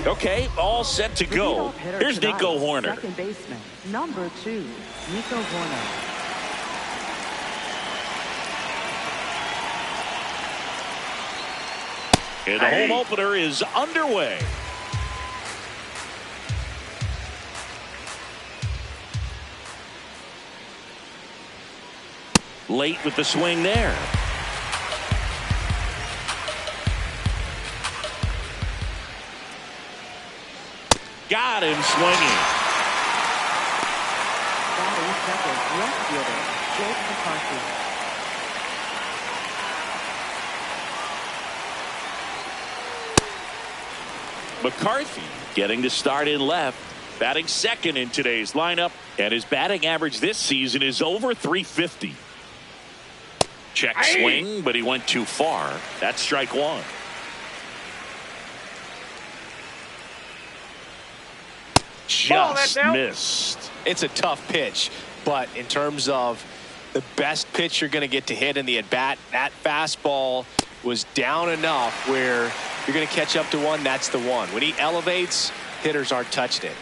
Okay, all set to go. Here's Nico Horner. Second baseman, number 2, Nico Horner. And the home opener is underway. Late with the swing there. Got him swinging. Batting second, left fielder, Jake McCarthy. McCarthy getting the start in left. Batting second in today's lineup. And his batting average this season is over .350. Check swing, but he went too far. That's strike one. Just missed. It's a tough pitch, but in terms of the best pitch you're going to get to hit in the at-bat, that fastball was down enough where you're going to catch up to one. That's the one. When he elevates, hitters aren't touching it.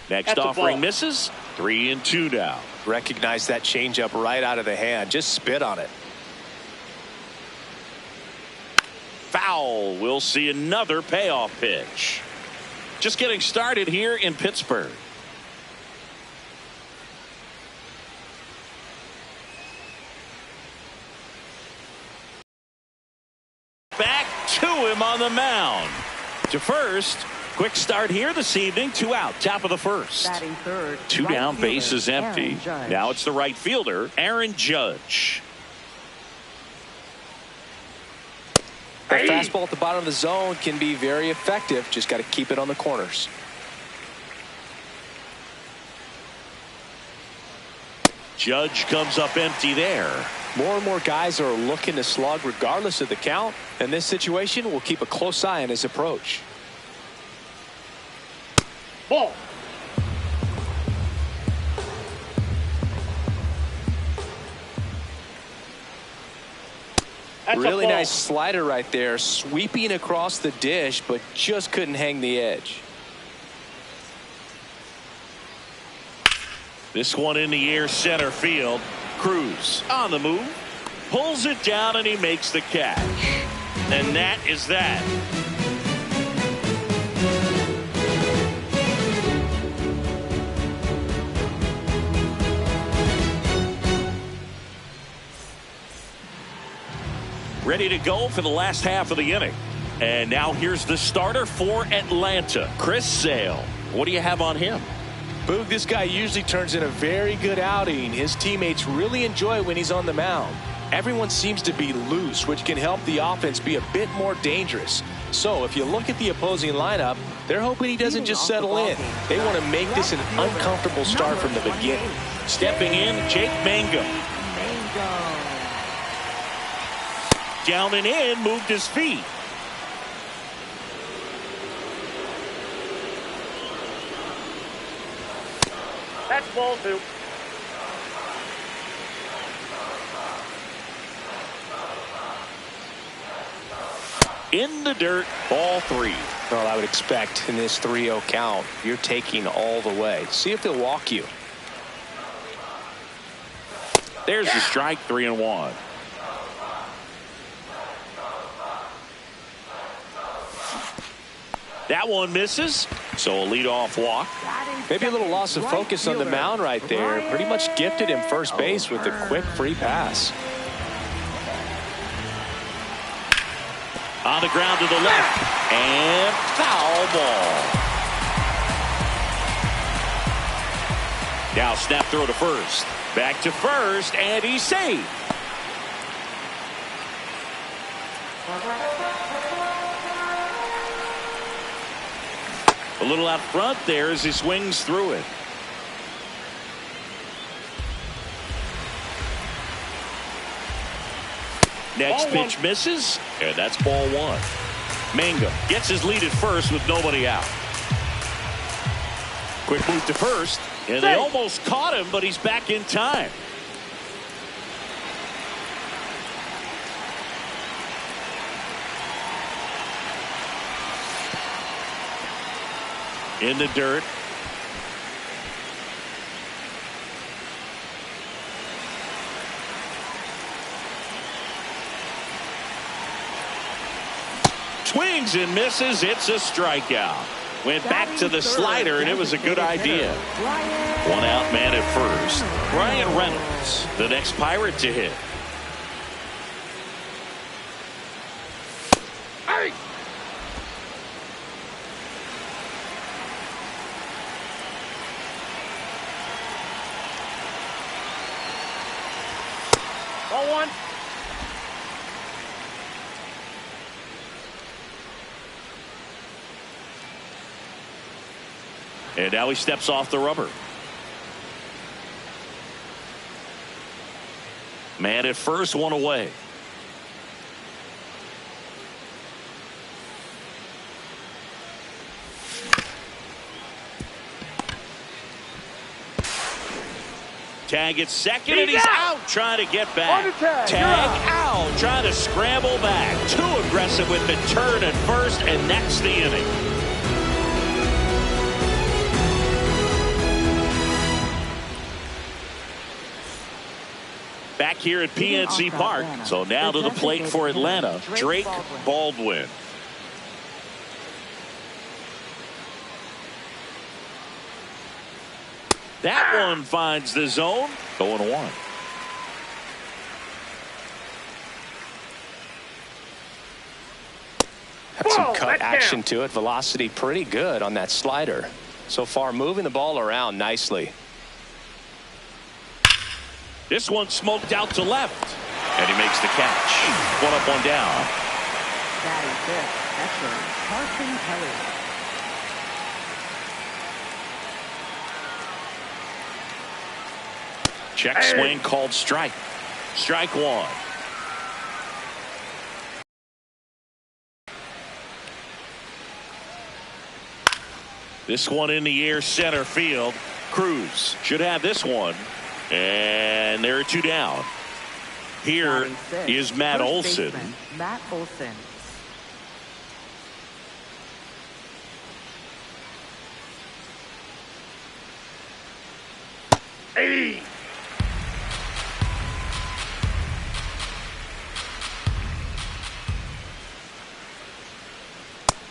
Next offering misses. 3-2 now. Recognize that changeup right out of the hand. Just spit on it. Foul. We'll see another payoff pitch. Just getting started here in Pittsburgh. Back to him on the mound. To first. Quick start here this evening. 2 out. Top of the first. Batting third, 2 right down. fielder, Base is empty. Now it's the right fielder, Aaron Judge. That fastball at the bottom of the zone can be very effective. Just got to keep it on the corners. Judge comes up empty there. More and more guys are looking to slug regardless of the count. In this situation, we'll keep a close eye on his approach. Ball. Really nice slider right there, sweeping across the dish, but just couldn't hang the edge. This one in the air, center field. Cruz on the move, pulls it down, and he makes the catch. And that is that. Ready to go for the last half of the inning. And now here's the starter for Atlanta, Chris Sale. What do you have on him? Boog, this guy usually turns in a very good outing. His teammates really enjoy it when he's on the mound. Everyone seems to be loose, which can help the offense be a bit more dangerous. So if you look at the opposing lineup, they're hoping he doesn't just settle in. They want to make this an uncomfortable start from the beginning. Stepping in, Jake Mangum. Down and in, moved his feet. That's ball 2. In the dirt, ball 3. Well, I would expect in this 3-0 count, you're taking all the way. See if they'll walk you. There's the strike, 3-1. That one misses, so a leadoff walk. Maybe a little loss of focus on the mound right there. Pretty much gifted him first base with a quick free pass. On the ground to the left, and foul ball. Now snap throw to first. Back to first, and he's safe. A little out front there as he swings through it. Next pitch misses, and that's ball 1. Mangum gets his lead at first with nobody out. Quick move to first, and they almost caught him, but he's back in time. In the dirt. Swings and misses. It's a strikeout. Went back to the slider, and it was a good idea. One out man at first. Brian Reynolds, the next Pirate to hit. Ball 1. And now he steps off the rubber. Man at first, one away. Tag at second, and he's out trying to get back. Tag out, trying to scramble back. Too aggressive with the turn at first, and that's the inning. Back here at PNC Park. So now to the plate for Atlanta, Drake Baldwin. That one finds the zone. 0-1. Had some cut action to it. Velocity pretty good on that slider. So far, moving the ball around nicely. This one smoked out to left. And he makes the catch. One up, one down. Batting fifth, catcher Carson Kelly. Check swing called strike. Strike 1. This one in the air, center field. Cruz should have this one. And there are 2 down. Here is Matt Olson. Matt Olson. Hey.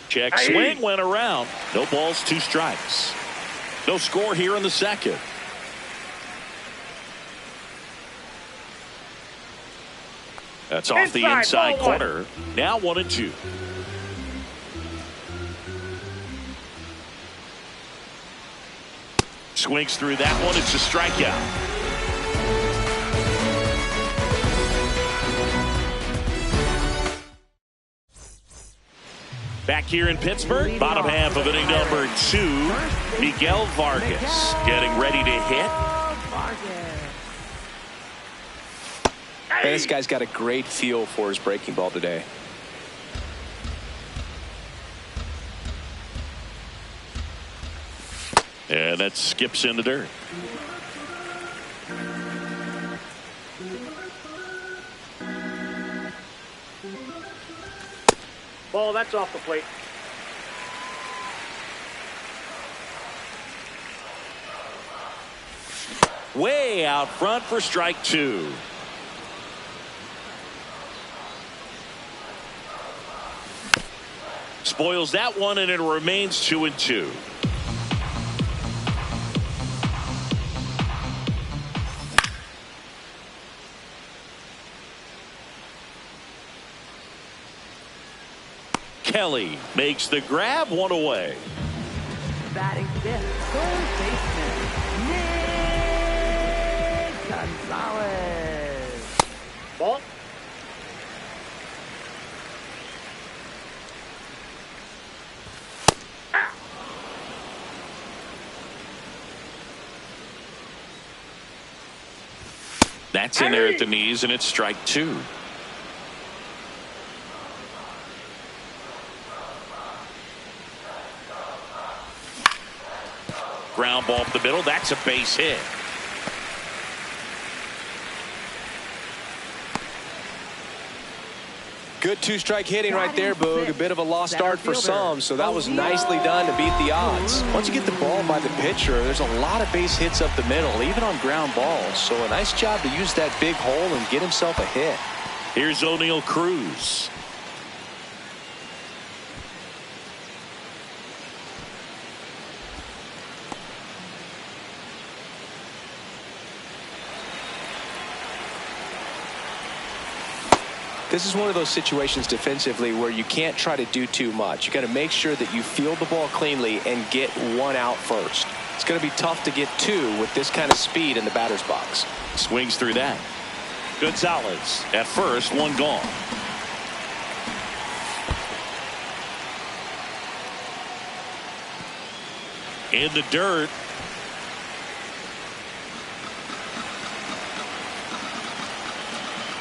Check swing went around. No balls, 2 strikes. No score here in the second. That's off the inside corner. Now 1-2. Swings through that one. It's a strikeout. Back here in Pittsburgh, bottom half of inning number 2, Miguel Vargas getting ready to hit. And this guy's got a great feel for his breaking ball today. And that skips in the dirt. Ball, that's off the plate. Way out front for strike two. Spoils that one, and it remains 2-2. Kelly makes the grab, one away. Batting fifth, third baseman, Nick Gonzalez. Ball. That's in there at the knees, and it's strike two. Ground ball up the middle. That's a base hit. Good two-strike hitting right there, Boog. A bit of a lost start for some, so that was nicely done to beat the odds. Once you get the ball by the pitcher, there's a lot of base hits up the middle, even on ground balls. So a nice job to use that big hole and get himself a hit. Here's O'Neal Cruz. This is one of those situations defensively where you can't try to do too much. You got to make sure that you field the ball cleanly and get one out first. It's going to be tough to get two with this kind of speed in the batter's box. Swings through that. Gonzalez at first, one gone. In the dirt.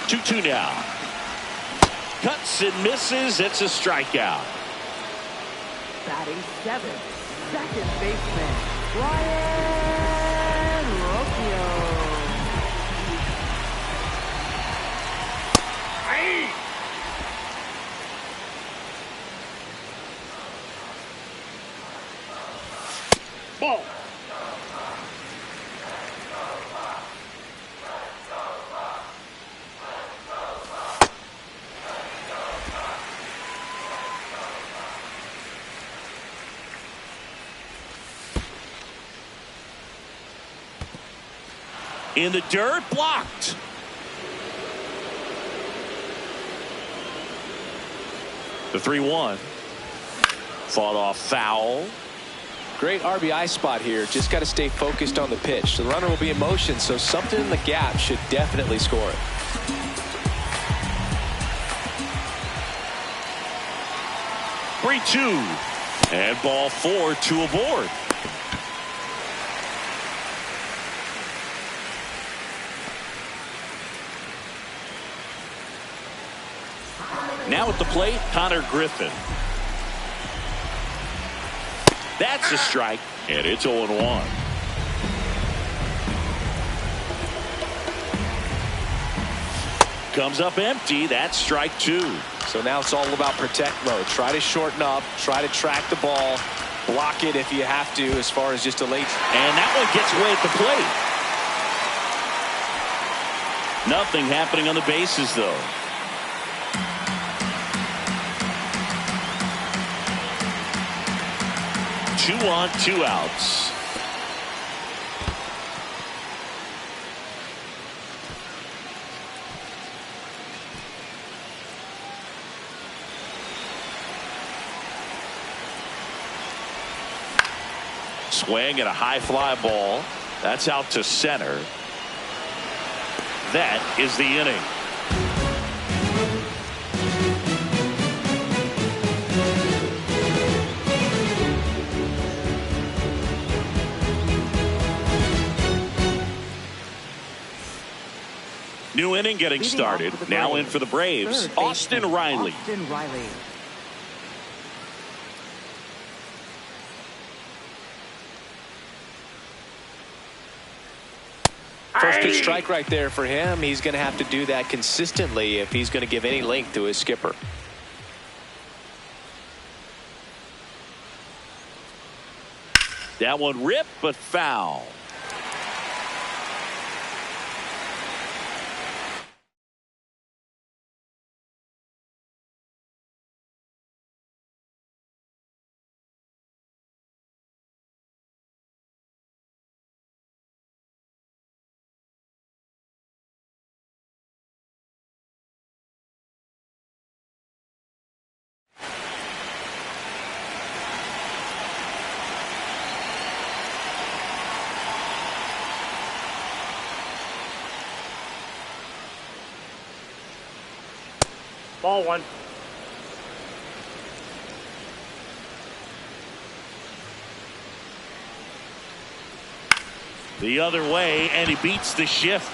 Two now. Cuts and misses. It's a strikeout. Batting seventh, second baseman, Ryan Rocchio. Ball. In the dirt, blocked. The 3-1. Fought off foul. Great RBI spot here. Just got to stay focused on the pitch. The runner will be in motion, so something in the gap should definitely score it. Three-two. And ball four, two aboard. Now at the plate, Connor Griffin. That's a strike, and it's 0-1. Comes up empty. That's strike two. So now it's all about protect mode. Try to shorten up, try to track the ball, block it if you have to as far as just a late. And that one gets away at the plate. Nothing happening on the bases, though. 2 on, 2 outs. Swing and a high fly ball. That's out to center. That is the inning. New inning getting started. Now in for the Braves, Austin Riley. Austin Riley. First pitch strike right there for him. He's going to have to do that consistently if he's going to give any length to his skipper. That one ripped, but foul. Ball one. The other way, and he beats the shift.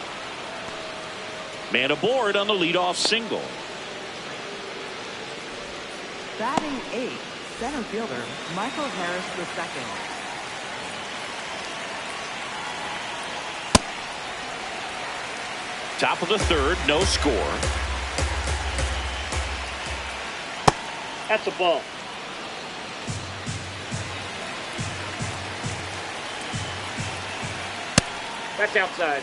Man aboard on the leadoff single. Batting 8, center fielder Michael Harris II. Top of the third, no score. That's a ball. That's outside.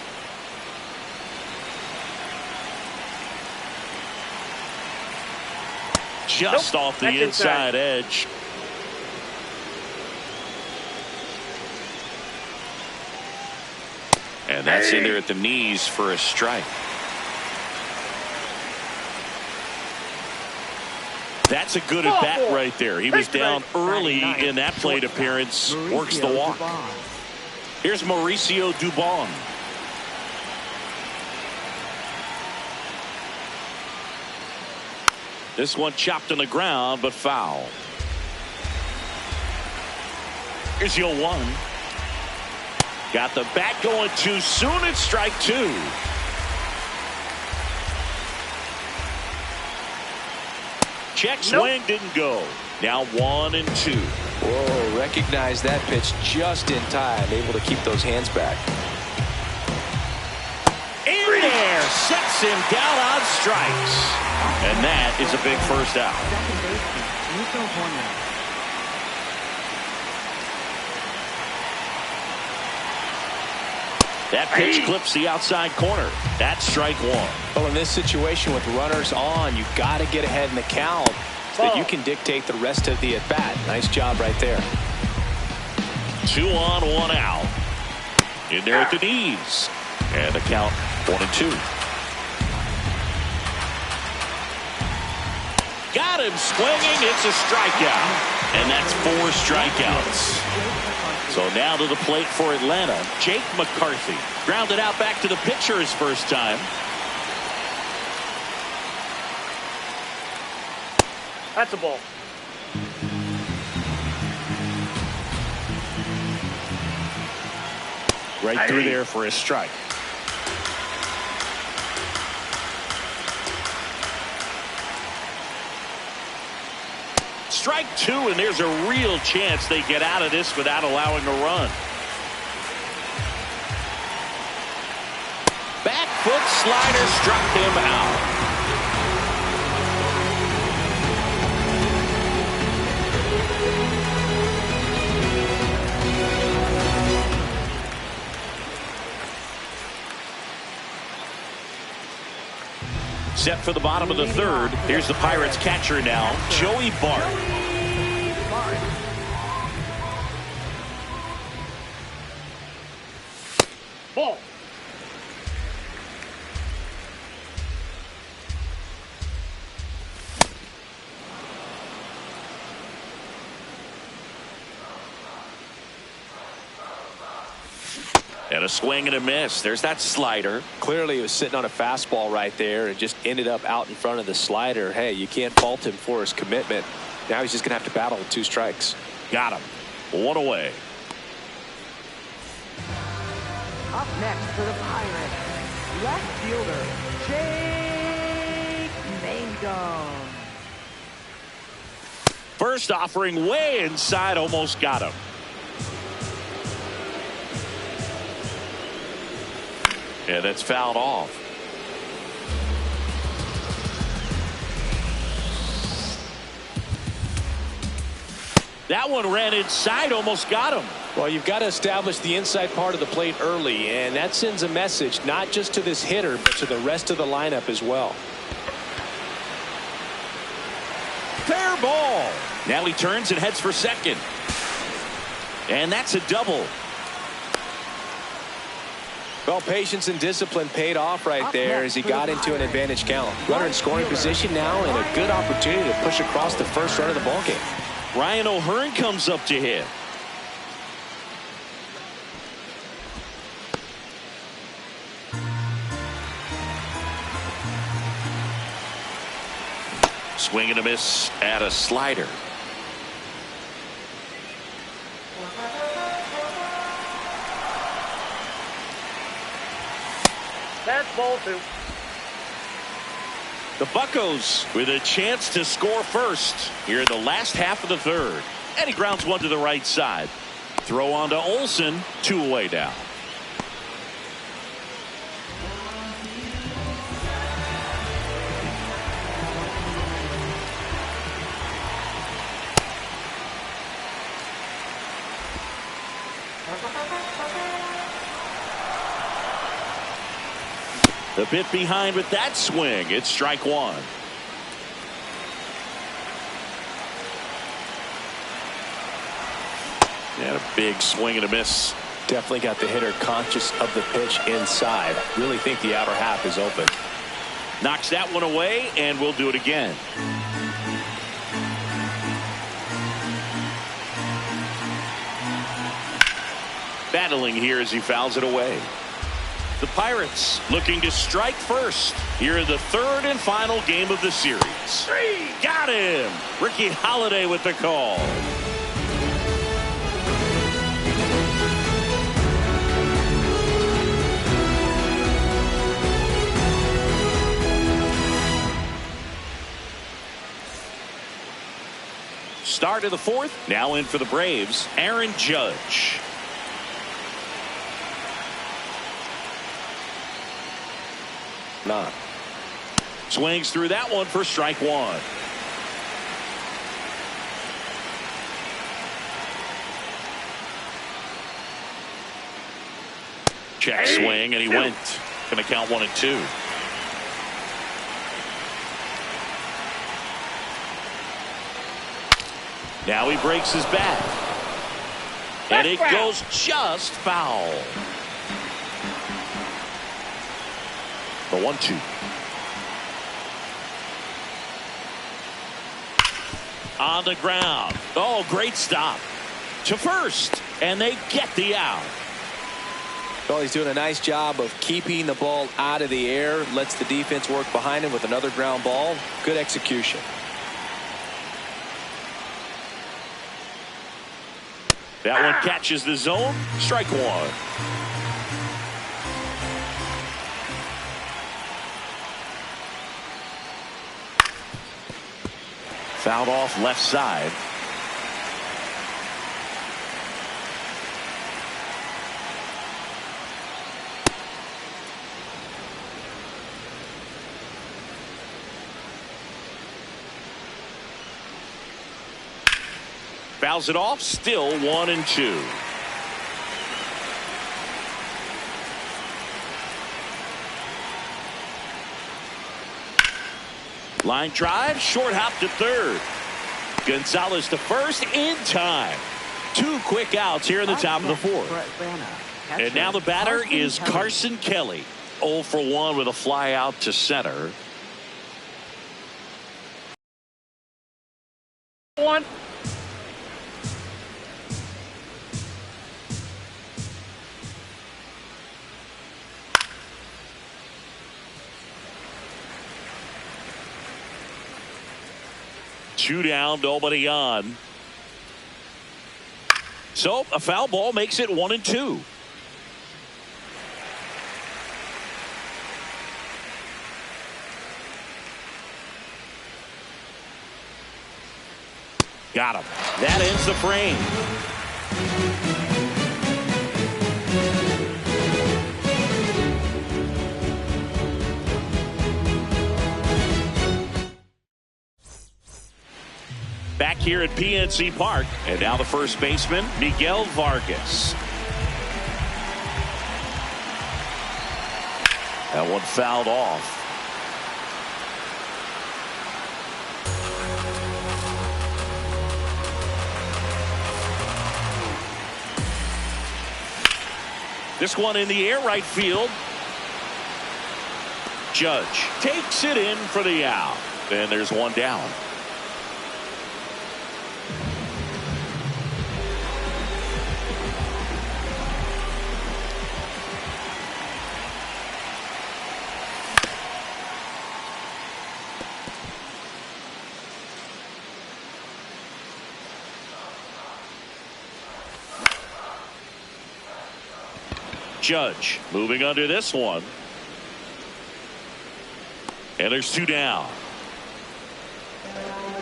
Just Nope, off the that's inside inside. edge. And that's in there at the knees for a strike. That's a good at bat right there. He was down early in that plate appearance. Works the walk. Here's Mauricio Dubon. This one chopped on the ground, but foul. Here's 0-1. Got the bat going too soon. It's strike two. Check swing, didn't go. Now 1-2. Whoa, recognize that pitch just in time. Able to keep those hands back. In there, sets him down on strikes. And that is a big first out. Second baseman Nico Horner. That pitch clips the outside corner. That's strike one. Well, in this situation with runners on, you've got to get ahead in the count so that you can dictate the rest of the at-bat. Nice job right there. 2 on, 1 out. In there at the knees. And the count 1-2. Got him swinging. It's a strikeout. And that's 4 strikeouts. So now to the plate for Atlanta, Jake McCarthy. Grounded out back to the pitcher his first time. That's a ball. Right through there for a strike. Strike two, and there's a real chance they get out of this without allowing a run. Back foot slider struck him out. Set for the bottom of the third. Here's the Pirates catcher now, Joey Bart. Ball. And a swing and a miss. There's that slider. Clearly, he was sitting on a fastball right there and just ended up out in front of the slider. Hey, you can't fault him for his commitment. Now he's just going to have to battle with 2 strikes. Got him. 1 away. Up next for the Pirates, left fielder Jake Mangum. First offering way inside, almost got him. And that's fouled off. That one ran inside, almost got him. Well, you've got to establish the inside part of the plate early, and that sends a message not just to this hitter, but to the rest of the lineup as well. Fair ball. Now he turns and heads for second. And that's a double. Well, patience and discipline paid off right there as he got into an advantage count. Runner in scoring position now and a good opportunity to push across the first run of the ballgame. Ryan O'Hearn comes up to hit. Swing and a miss at a slider. That's ball 2. The Buccos with a chance to score first here in the last half of the third. And he grounds one to the right side. Throw on to Olsen. 2 away now. A bit behind with that swing. It's strike 1. And a big swing and a miss. Definitely got the hitter conscious of the pitch inside. Really think the outer half is open. Knocks that one away, and we'll do it again. Battling here as he fouls it away. The Pirates looking to strike first here in the third and final game of the series. Got him! Ricky Holiday with the call. Start of the fourth. Now in for the Braves, Aaron Judge. Not. Swings through that one for strike 1. Check swing, and he went. Going to count 1 and 2. Now he breaks his bat. And it goes just foul. The 1-2. On the ground. Oh, great stop. To first. And they get the out. Well, he's doing a nice job of keeping the ball out of the air. Lets the defense work behind him with another ground ball. Good execution. That one catches the zone. Strike 1. Fouled off left side. Fouls it off. Still 1 and 2. Line drive, short hop to third. Gonzalez to first in time. 2 quick outs here in the top of the fourth. And now the batter is Carson Kelly. 0 for 1 with a fly out to center. 1. Two down, nobody on. So a foul ball makes it 1 and 2. Got him. That ends the frame. here at PNC Park. And now the first baseman, Miguel Vargas. That one fouled off. This one in the air right field. Judge takes it in for the out. And there's one down. Judge moving under this one. And there's two down.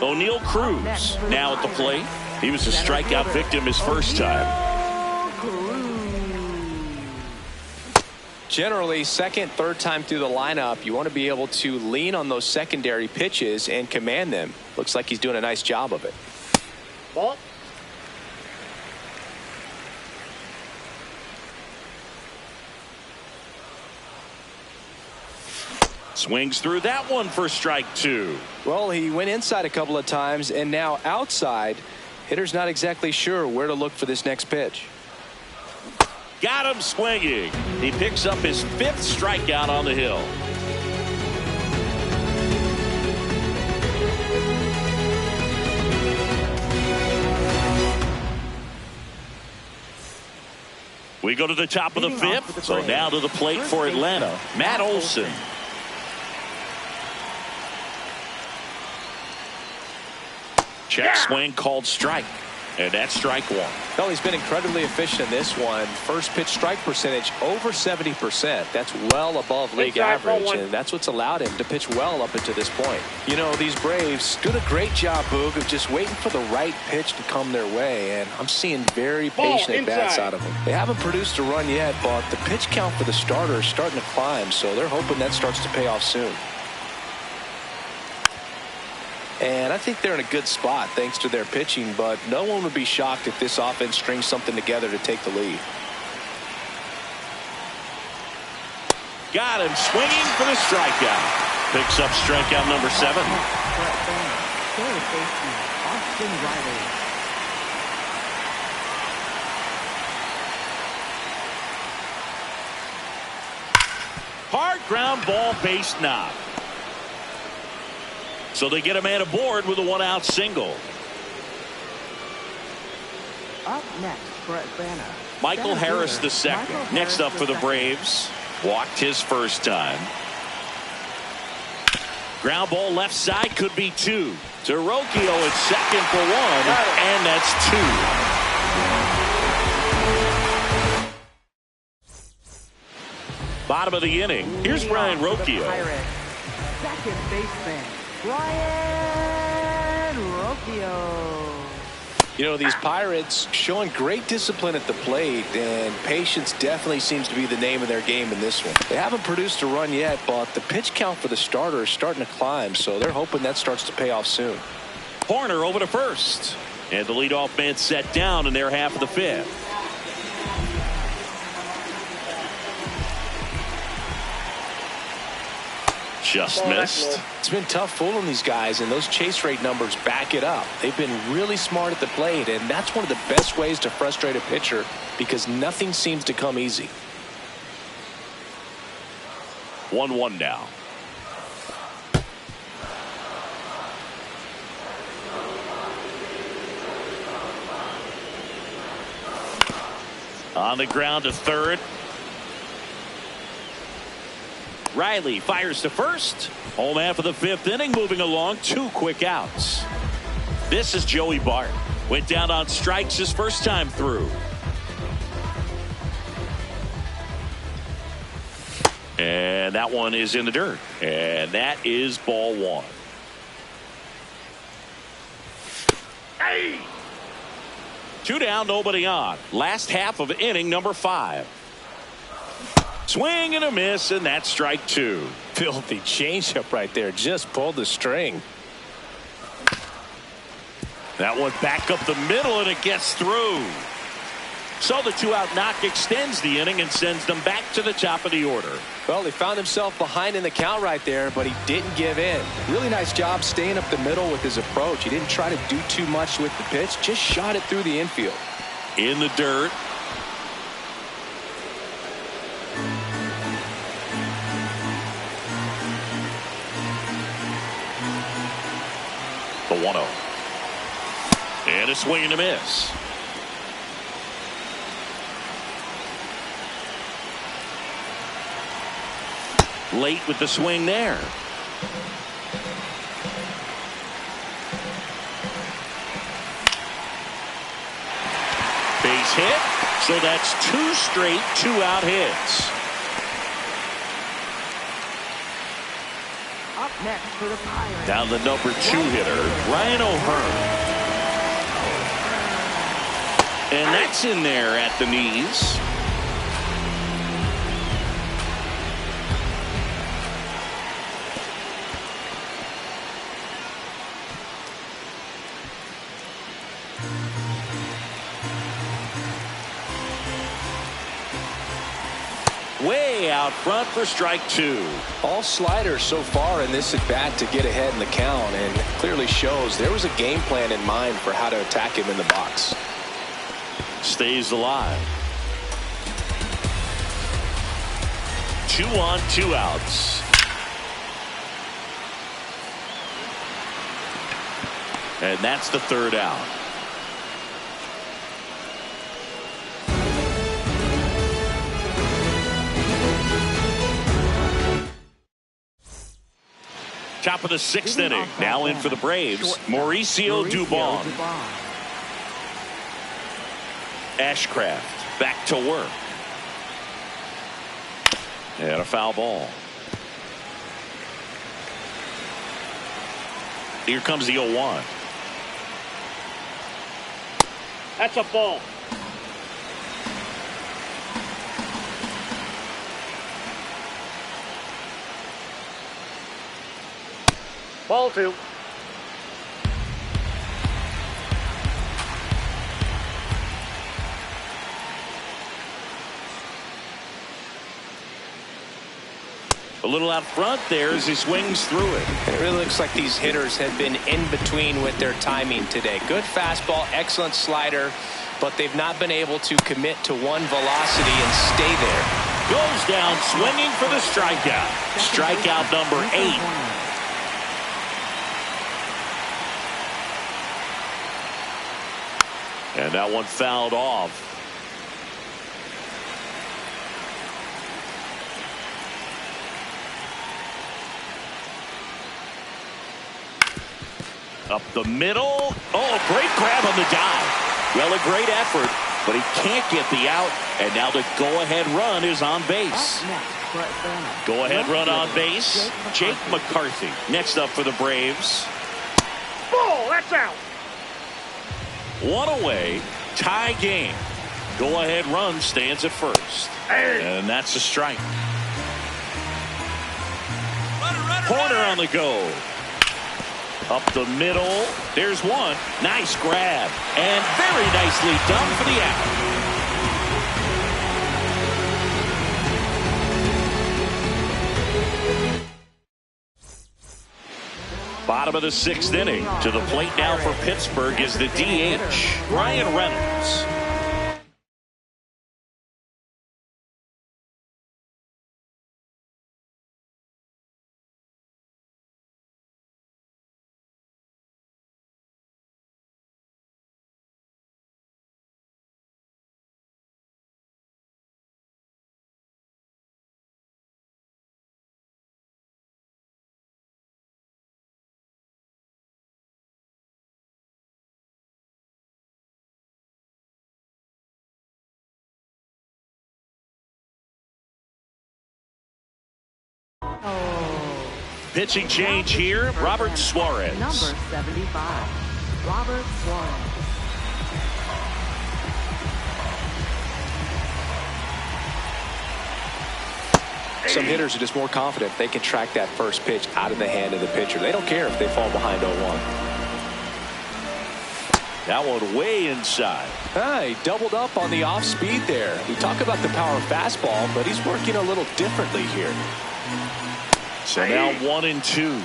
O'Neal Cruz now at the plate. He was a strikeout victim his first time. Generally, second, third time through the lineup, you want to be able to lean on those secondary pitches and command them. Looks like he's doing a nice job of it. Ball. Swings through that one for strike two. Well, he went inside a couple of times and now outside. Hitter's not exactly sure where to look for this next pitch. Got him swinging. He picks up his fifth strikeout on the hill. We go to the top of the fifth. So now to the plate for Atlanta, Matt Olson. Check swing called strike. And that's strike one. Well, he's been incredibly efficient in this one. First pitch strike percentage over 70%. That's well above league average, and that's what's allowed him to pitch well up until this point. You know, these Braves doing a great job, Boog, of just waiting for the right pitch to come their way, and I'm seeing very patient at-bats out of them. They haven't produced a run yet, but the pitch count for the starter is starting to climb, so they're hoping that starts to pay off soon. And I think they're in a good spot thanks to their pitching, but no one would be shocked if this offense strings something together to take the lead. Got him swinging for the strikeout. Picks up strikeout number 7. Hard ground ball, base knock. So they get a man aboard with a one-out single. Up next for Atlanta, Michael Harris II. Next up for the Braves. Walked his first time. Ground ball left side, could be two. To Rocchio at second for one, and that's two. Bottom of the inning. Here's Brian Rocchio. Second baseman, Brian Rocchio. You know, these Pirates showing great discipline at the plate, and patience definitely seems to be the name of their game in this one. They haven't produced a run yet, but the pitch count for the starter is starting to climb, so they're hoping that starts to pay off soon. Horner over to first, and the leadoff man set down in their half of the fifth. Just missed. It's been tough fooling these guys, and those chase rate numbers back it up. They've been really smart at the plate, and that's one of the best ways to frustrate a pitcher because nothing seems to come easy. 1-1 now. On the ground to third. Riley fires to first. Home half of the fifth inning, moving along, 2 quick outs. This is Joey Bart. Went down on strikes his first time through. And that one is in the dirt. And that is ball one. Hey! 2 down, nobody on. Last half of inning number 5. Swing and a miss, and that's strike 2. Filthy changeup right there. Just pulled the string. That one back up the middle, and it gets through. So the 2-out knock extends the inning and sends them back to the top of the order. Well, he found himself behind in the count right there, but he didn't give in. Really nice job staying up the middle with his approach. He didn't try to do too much with the pitch, just shot it through the infield. In the dirt. The 1-0. And a swing and a miss. Late with the swing there. Base hit. So that's 2 straight 2-out hits. Up next for the Pirates. Now the number 2 hitter, Ryan O'Hearn. And that's in there at the knees. Way out front for strike 2. All sliders so far in this at bat to get ahead in the count, and it clearly shows there was a game plan in mind for how to attack him in the box. Stays alive. 2 on, 2 outs. And that's the 3rd out. Top of the 6th inning. Now in for the Braves, Mauricio Dubon. Ashcraft back to work. And a foul ball. Here comes the 0-1. That's a ball. Ball 2. A little out front there as he swings through it. It really looks like these hitters have been in between with their timing today. Good fastball, excellent slider, but they've not been able to commit to one velocity and stay there. Goes down swinging for the strikeout. Strikeout number 8. And that one fouled off. Up the middle. Oh, a great grab on the dive. Well, a great effort, but he can't get the out. And now the go-ahead run is on base. Go-ahead run on base. Jake McCarthy next up for the Braves. Ball, that's out. 1 away, tie game. Go-ahead run stands at first. And that's a strike. Corner on the go. Up the middle. There's one. Nice grab. And very nicely done for the out. Bottom of the 6th inning. To the plate now for Pittsburgh is the DH, Ryan Reynolds. Pitching change here, Robert Suarez. Number 75, Robert Suarez. Some hitters are just more confident they can track that first pitch out of the hand of the pitcher. They don't care if they fall behind 0-1. That one way inside. He doubled up on the off speed there. We talk about the power fastball, but he's working a little differently here. So now 1-2.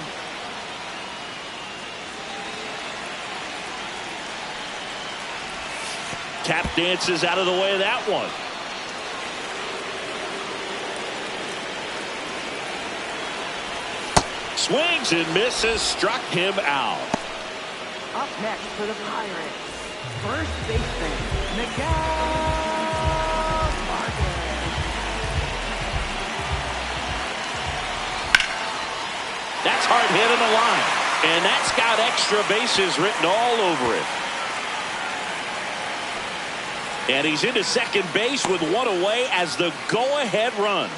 Tap dances out of the way of that one. Swings and misses, struck him out. Up next for the Pirates, first baseman, Miguel Marquez. That's hard hit in the line. And that's got extra bases written all over it. And he's into second base with one away as the go-ahead run.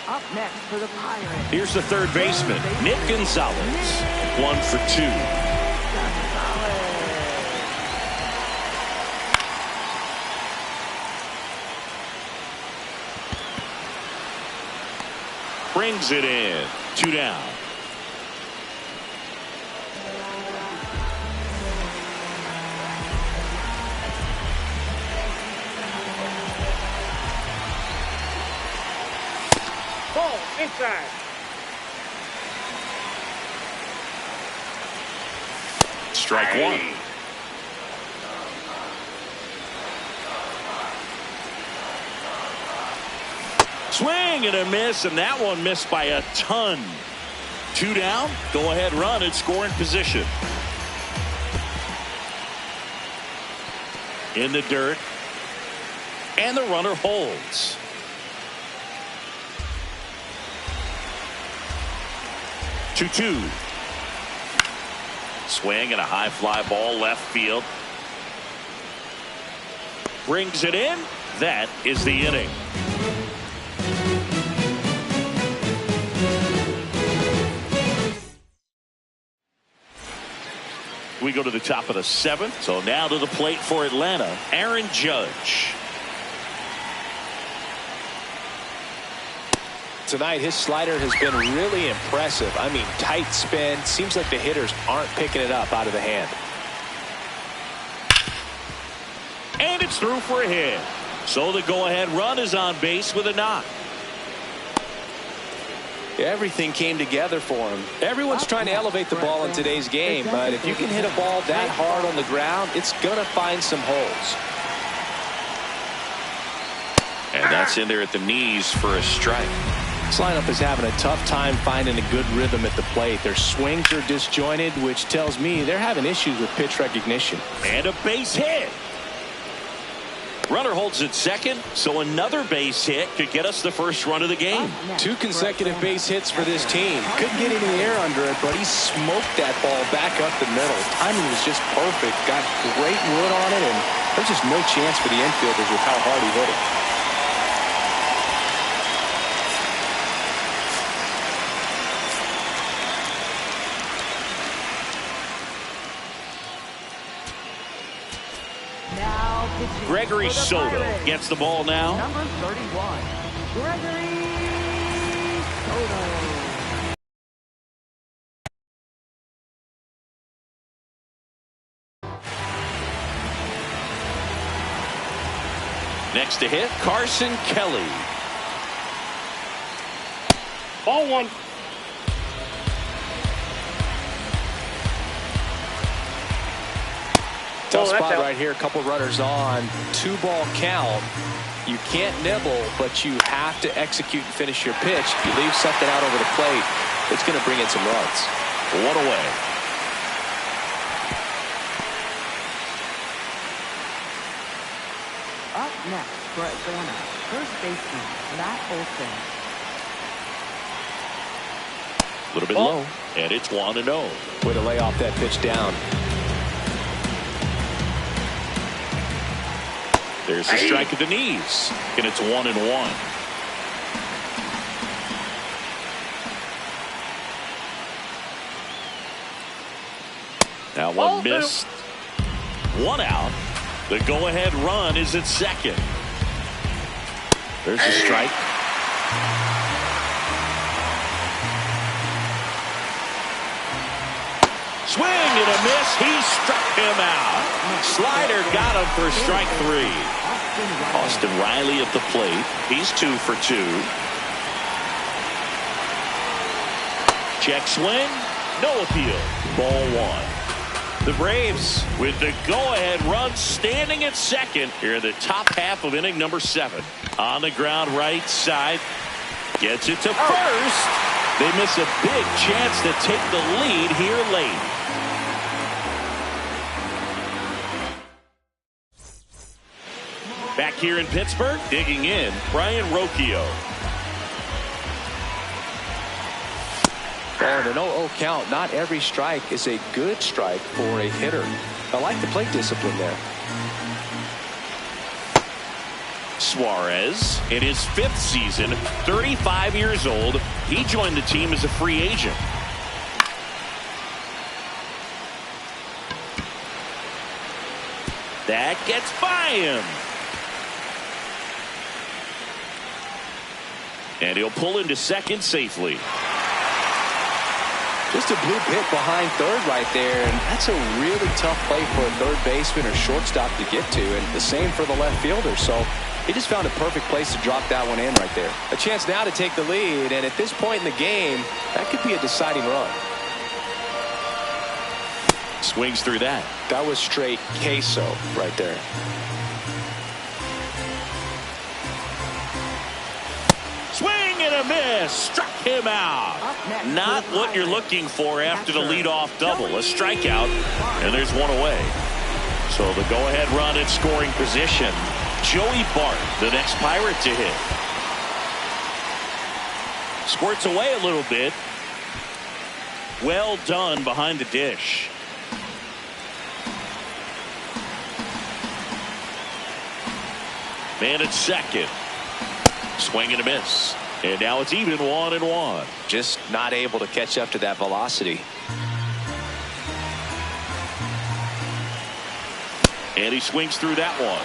Up next for the Pirates. Here's the third baseman, Nick Gonzalez. 1 for 2. Brings it in. 2 down. Ball inside. Strike one. Swing and a miss, and that one missed by a ton. 2 down. Go ahead run at scoring position. In the dirt. And the runner holds. Two. Swing and a high fly ball left field. Brings it in. That is the inning. We go to the top of the 7th. So now to the plate for Atlanta, Aaron Judge. Tonight, his slider has been really impressive. I mean, tight spin. Seems like the hitters aren't picking it up out of the hand. And it's through for a hit. So the go-ahead run is on base with a knock. Everything came together for him. Everyone's trying to elevate the ball in today's game, but if you can hit a ball that hard on the ground, it's going to find some holes. And that's in there at the knees for a strike. This lineup is having a tough time finding a good rhythm at the plate. Their swings are disjointed, which tells me they're having issues with pitch recognition. And a base hit. Runner holds at second, so another base hit could get us the first run of the game. 2 consecutive base hits for this team. Couldn't get any air under it, but he smoked that ball back up the middle. Timing was just perfect. Got great wood on it, and there's just no chance for the infielders with how hard he hit it. Gregory Soto gets the ball now. Number 31, Gregory Soto. Next to hit, Carson Kelly. Ball 1. Tough spot right here. A couple runners on. 2-ball count. You can't nibble, but you have to execute and finish your pitch. If you leave something out over the plate, it's going to bring in some runs. 1 away. Up next for Atlanta, first baseman, Matt Olson. A little bit low, and it's 1-0. Way to lay off that pitch down. There's the strike at the knees, and it's 1-1. Now one missed, 1 out. The go-ahead run is at second. There's a strike. Swing and a miss. He struck him out. Slider got him for strike 3. Austin Riley at the plate. He's 2 for 2. Check swing. No appeal. Ball 1. The Braves with the go-ahead run standing at second here in the top half of inning number 7. On the ground right side. Gets it to first. They miss a big chance to take the lead here late. Back here in Pittsburgh, digging in, Brian Rocchio. And an 0-0 count. Not every strike is a good strike for a hitter. I like the plate discipline there. Suarez in his 5th season, 35 years old. He joined the team as a free agent. That gets by him. And he'll pull into second safely. Just a blue pit behind third right there, and that's a really tough play for a third baseman or shortstop to get to, and the same for the left fielder. So he just found a perfect place to drop that one in right there. A chance now to take the lead, and at this point in the game, that could be a deciding run. Swings through that. That was straight queso right there. Swing and a miss. Struck him out. Not what you're looking for after the leadoff double. A strikeout, and there's one away. So the go-ahead run in scoring position. Joey Bart, the next Pirate to hit. Squirts away a little bit. Well done behind the dish. Man at second. Swing and a miss. And now it's even 1-1. Just not able to catch up to that velocity. And he swings through that one.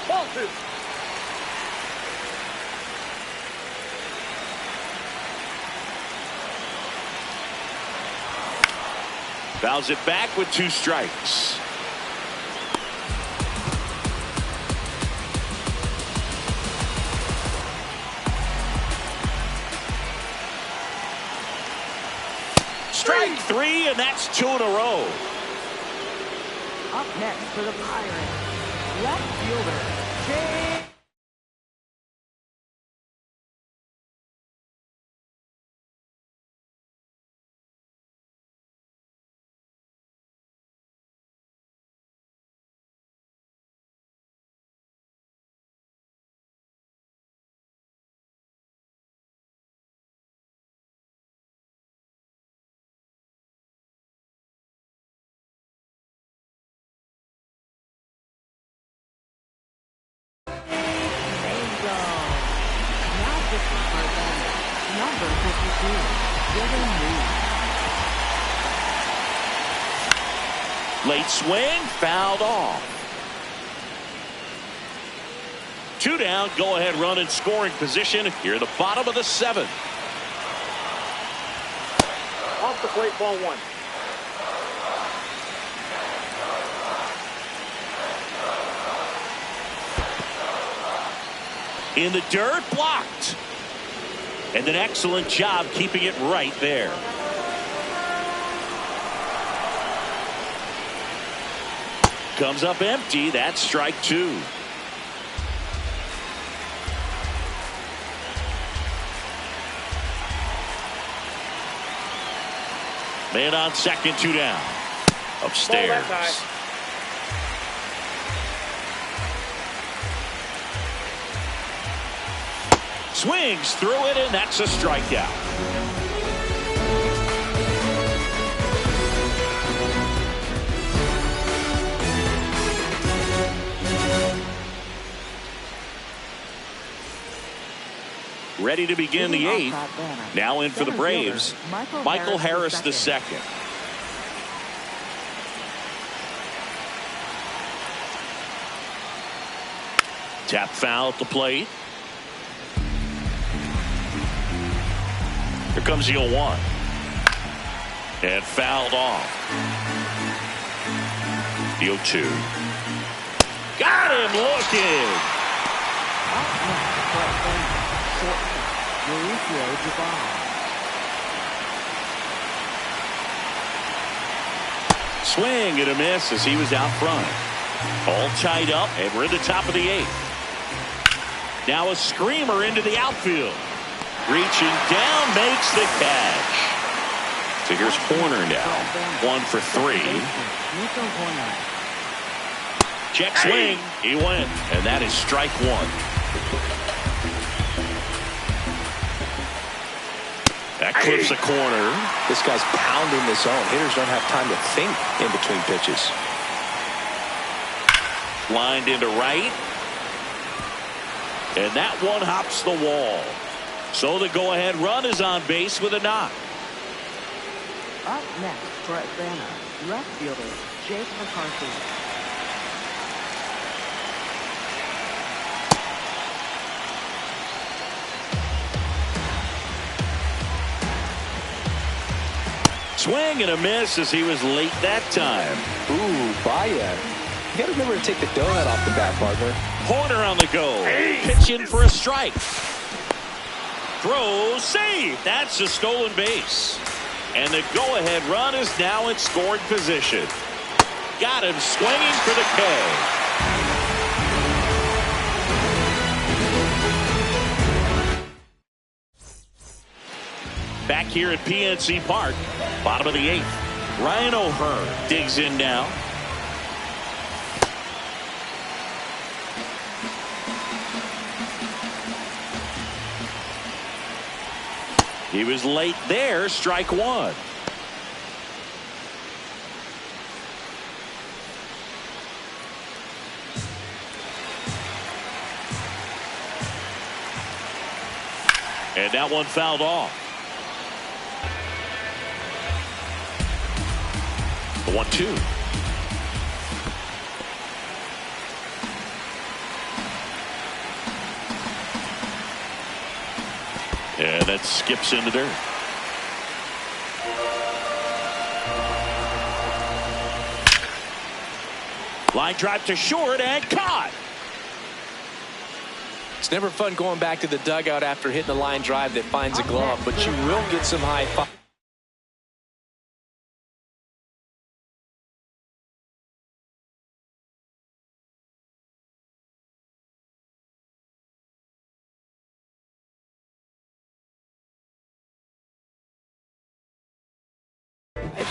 Ball 2. Fouls it back with 2 strikes. Strike 3, and that's 2 in a row. Up next for the Pirates, left fielder, Jay. Number 52, Dylan Lee. Late swing, fouled off. 2 down, go ahead run in scoring position here at the bottom of the 7th. Off the plate, ball 1. In the dirt, blocked. And an excellent job keeping it right there. Comes up empty. That's strike 2. Man on second, 2 down. Upstairs. Swings through it, and that's a strikeout. Ready to begin the 8th. Now in for the Braves, Michael Harris the second. Tap foul at the plate. Here comes the 0-1. And fouled off. The 0-2. Got him looking. Swing and a miss as he was out front. All tied up, and we're at the top of the 8th. Now a screamer into the outfield. Reaching down, makes the catch. So here's Horner now. 1 for 3. Check swing. He went. And that is strike 1. That clips a corner. This guy's pounding the zone. Hitters don't have time to think in between pitches. Lined into right. And that one hops the wall. So the go-ahead run is on base with a knock. Up next for Atlanta, left fielder Jake McCarthy. Swing and a miss as he was late that time. Ooh, Baya. You got to remember to take the donut off the bat, partner. Horner on the go. Pitch in for a strike. Throw, save. That's a stolen base. And the go-ahead run is now in scoring position. Got him swinging for the K. Back here at PNC Park, bottom of the 8th. Ryan O'Hearn digs in now. He was late there, strike 1. And that one fouled off. The 1-2. And that skips in the dirt. Line drive to short and caught. It's never fun going back to the dugout after hitting a line drive that finds a glove, but you will get some high five.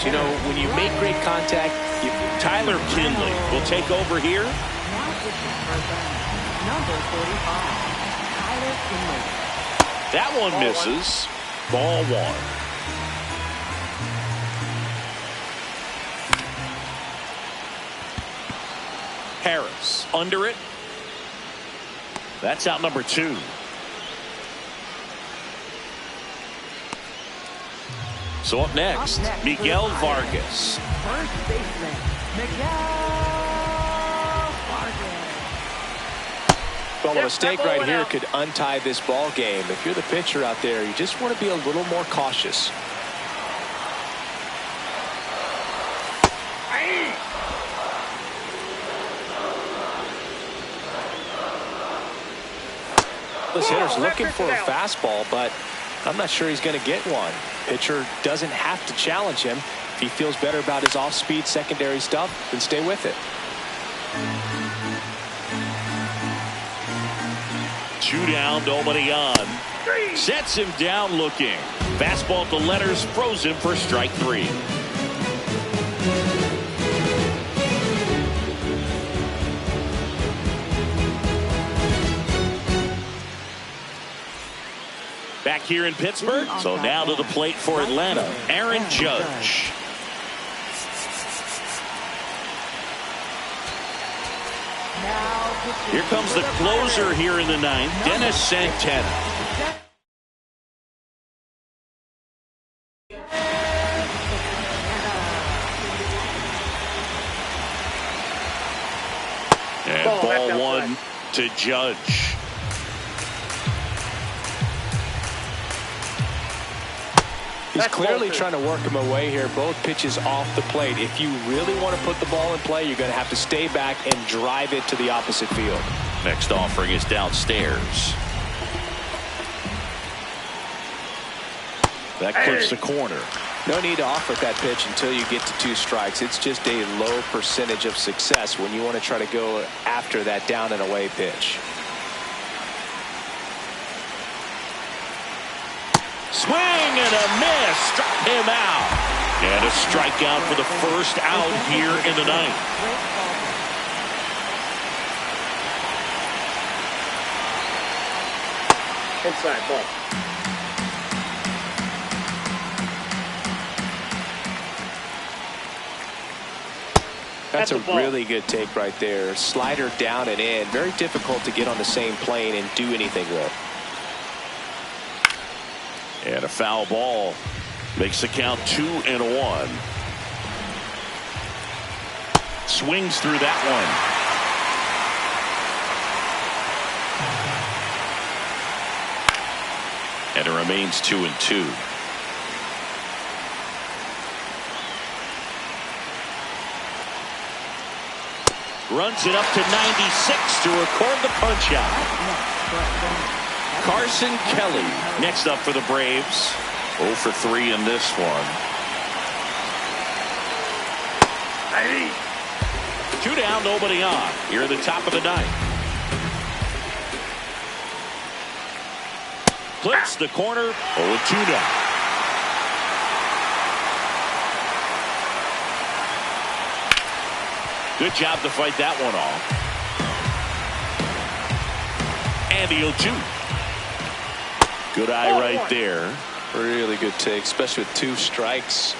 You know, when you make great contact, Tyler Kinley will take over here. Now pitching for Atlanta, number 45, Tyler Kinley. That one misses. Ball 1. Harris under it. That's out number 2. So up next, Miguel Vargas. First baseman, Miguel Vargas. well, a mistake right here could untie this ball game. If you're the pitcher out there, you just want to be a little more cautious. This hitter's looking for a fastball, but I'm not sure he's going to get one. Pitcher doesn't have to challenge him. If he feels better about his off-speed secondary stuff, then stay with it. 2 down, nobody on. Sets him down looking. Fastball to Letters, froze him for strike 3. Back here in Pittsburgh, so now to the plate for Atlanta, Aaron Judge. Here comes the closer here in the 9th, Dennis Santana. And ball 1 to Judge. He's clearly trying to work him away here. Both pitches off the plate. If you really want to put the ball in play, you're going to have to stay back and drive it to the opposite field. Next offering is downstairs. That clips the corner. No need to offer that pitch until you get to 2 strikes. It's just a low percentage of success when you want to try to go after that down and away pitch. Swing and a miss. Struck him out. And a strikeout for the first out here in the ninth. Inside ball. That's a really good take right there. Slider down and in. Very difficult to get on the same plane and do anything with. And a foul ball makes the count 2-1. Swings through that one. And it remains 2-2. Runs it up to 96 to record the punch out. Carson Kelly next up for the Braves. 0 for 3 in this one. 2 down, nobody on. Here at the top of the ninth. Clips the corner. 0-2 down. Good job to fight that one off. And the 0-2. Good eye right there. Really good take, especially with 2 strikes.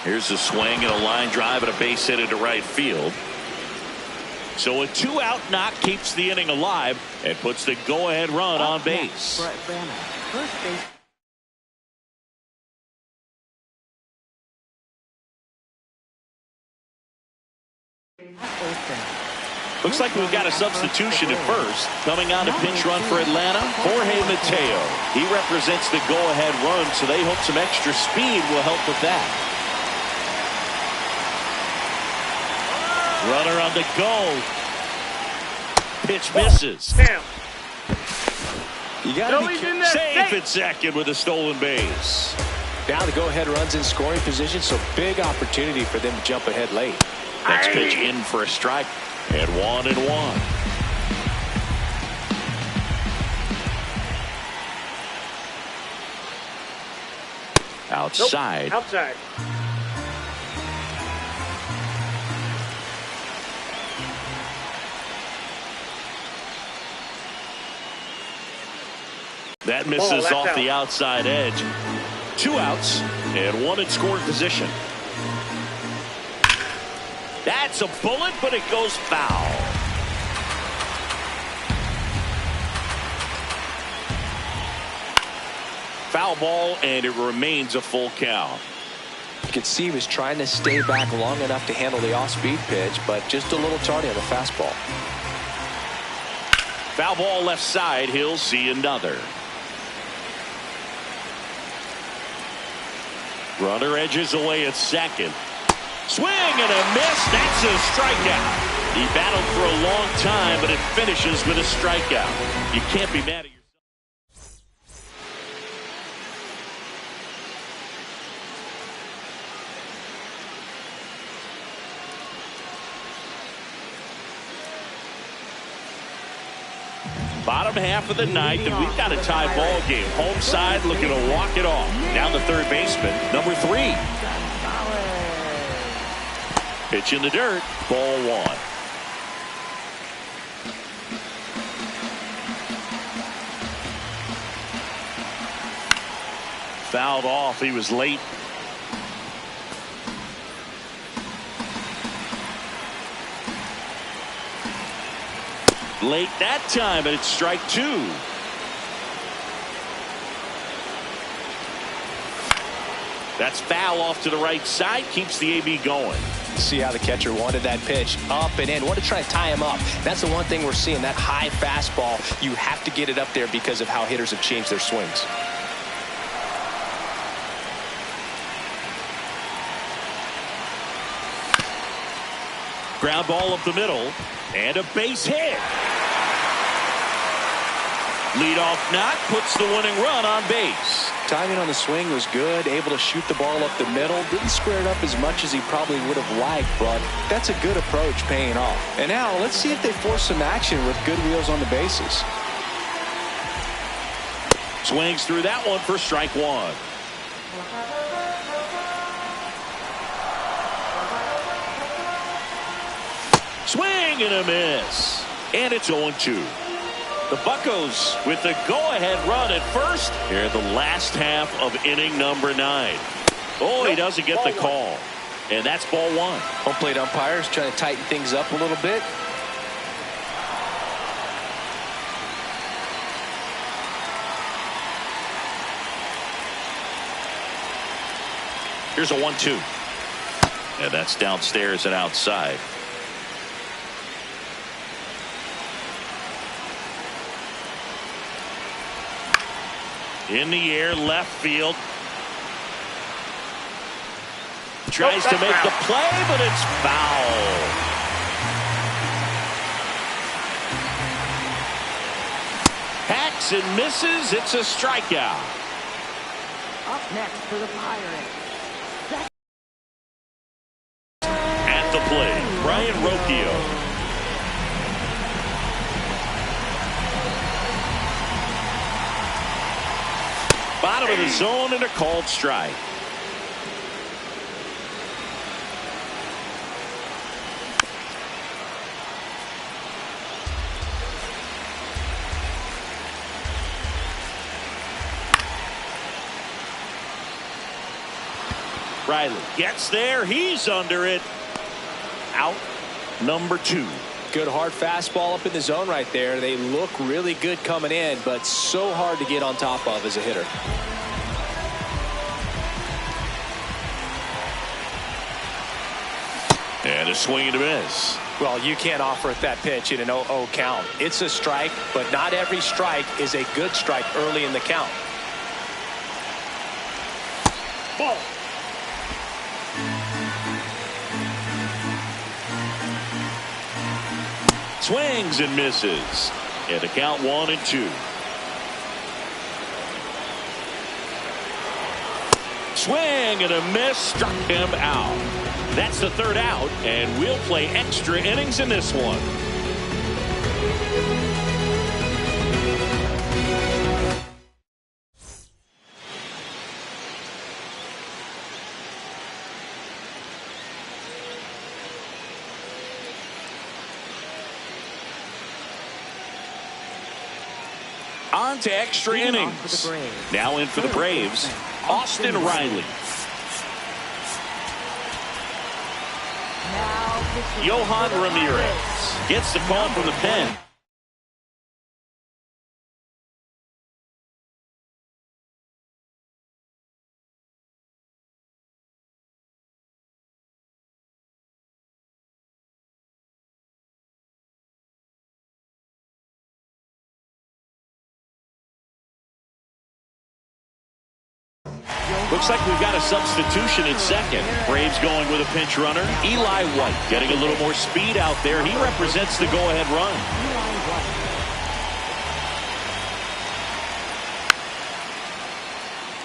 Here's a swing and a line drive and a base hit into right field. So a 2-out knock keeps the inning alive and puts the go-ahead run on base. First base. Looks like we've got a substitution at first. Coming on to pinch run for Atlanta, Jorge Mateo. He represents the go-ahead run, so they hope some extra speed will help with that. Runner on the go. Pitch misses. You got to be safe at second with a stolen base. Now the go-ahead runs in scoring position, so big opportunity for them to jump ahead late. Next pitch in for a strike. And 1-1. Outside. Nope. Outside. That misses off the outside edge. 2 outs and 1 in scoring position. That's a bullet, but it goes foul. Foul ball, and it remains a full count. You can see he was trying to stay back long enough to handle the off-speed pitch, but just a little tardy on the fastball. Foul ball left side. He'll see another. Runner edges away at second. Swing and a miss. That's a strikeout. He battled for a long time, but it finishes with a strikeout. You can't be mad at yourself. Bottom half of the ninth, and we've got a tie ball game. Home side looking to walk it off. Down the third baseman, number 3. Pitch in the dirt, ball 1. Fouled off. He was late. Late that time, and it's strike 2. That's foul off to the right side. Keeps the AB going. See how the catcher wanted that pitch up and in. Want to try to tie him up. That's the one thing we're seeing, that high fastball. You have to get it up there because of how hitters have changed their swings. Ground ball up the middle and a base hit. Leadoff knock puts the winning run on base. Timing on the swing was good, able to shoot the ball up the middle. Didn't square it up as much as he probably would have liked, but that's a good approach paying off. And now let's see if they force some action with good wheels on the bases. Swings through that one for strike one. Swing and a miss. And it's 0-2. The Buccos with the go-ahead run at first here in the last half of inning number 9. Oh, he doesn't get the call. And that's ball 1. Home plate umpires trying to tighten things up a little bit. Here's a 1-2. And that's downstairs and outside. In the air, left field. Tries to make the play, but it's foul. Hacks and misses. It's a strikeout. Up next for the Pirates. At the plate, Brian Rocchio. Bottom of the zone and a called strike. Riley gets there. He's under it. Out number 2. Good hard fastball up in the zone right there. They look really good coming in, but so hard to get on top of as a hitter. And a swing and a miss. Well, you can't offer it that pitch in an 0-0 count. It's a strike, but not every strike is a good strike early in the count. Ball. Swings and misses. And the count 1-2. Swing and a miss. Struck him out. That's the 3rd out, and we'll play extra innings in this one. On to extra innings. Now in for the Braves, Austin Riley. Johan Ramirez gets the call from the pen. Looks like we've got a substitution at second. Braves going with a pinch runner. Eli White getting a little more speed out there. He represents the go-ahead run.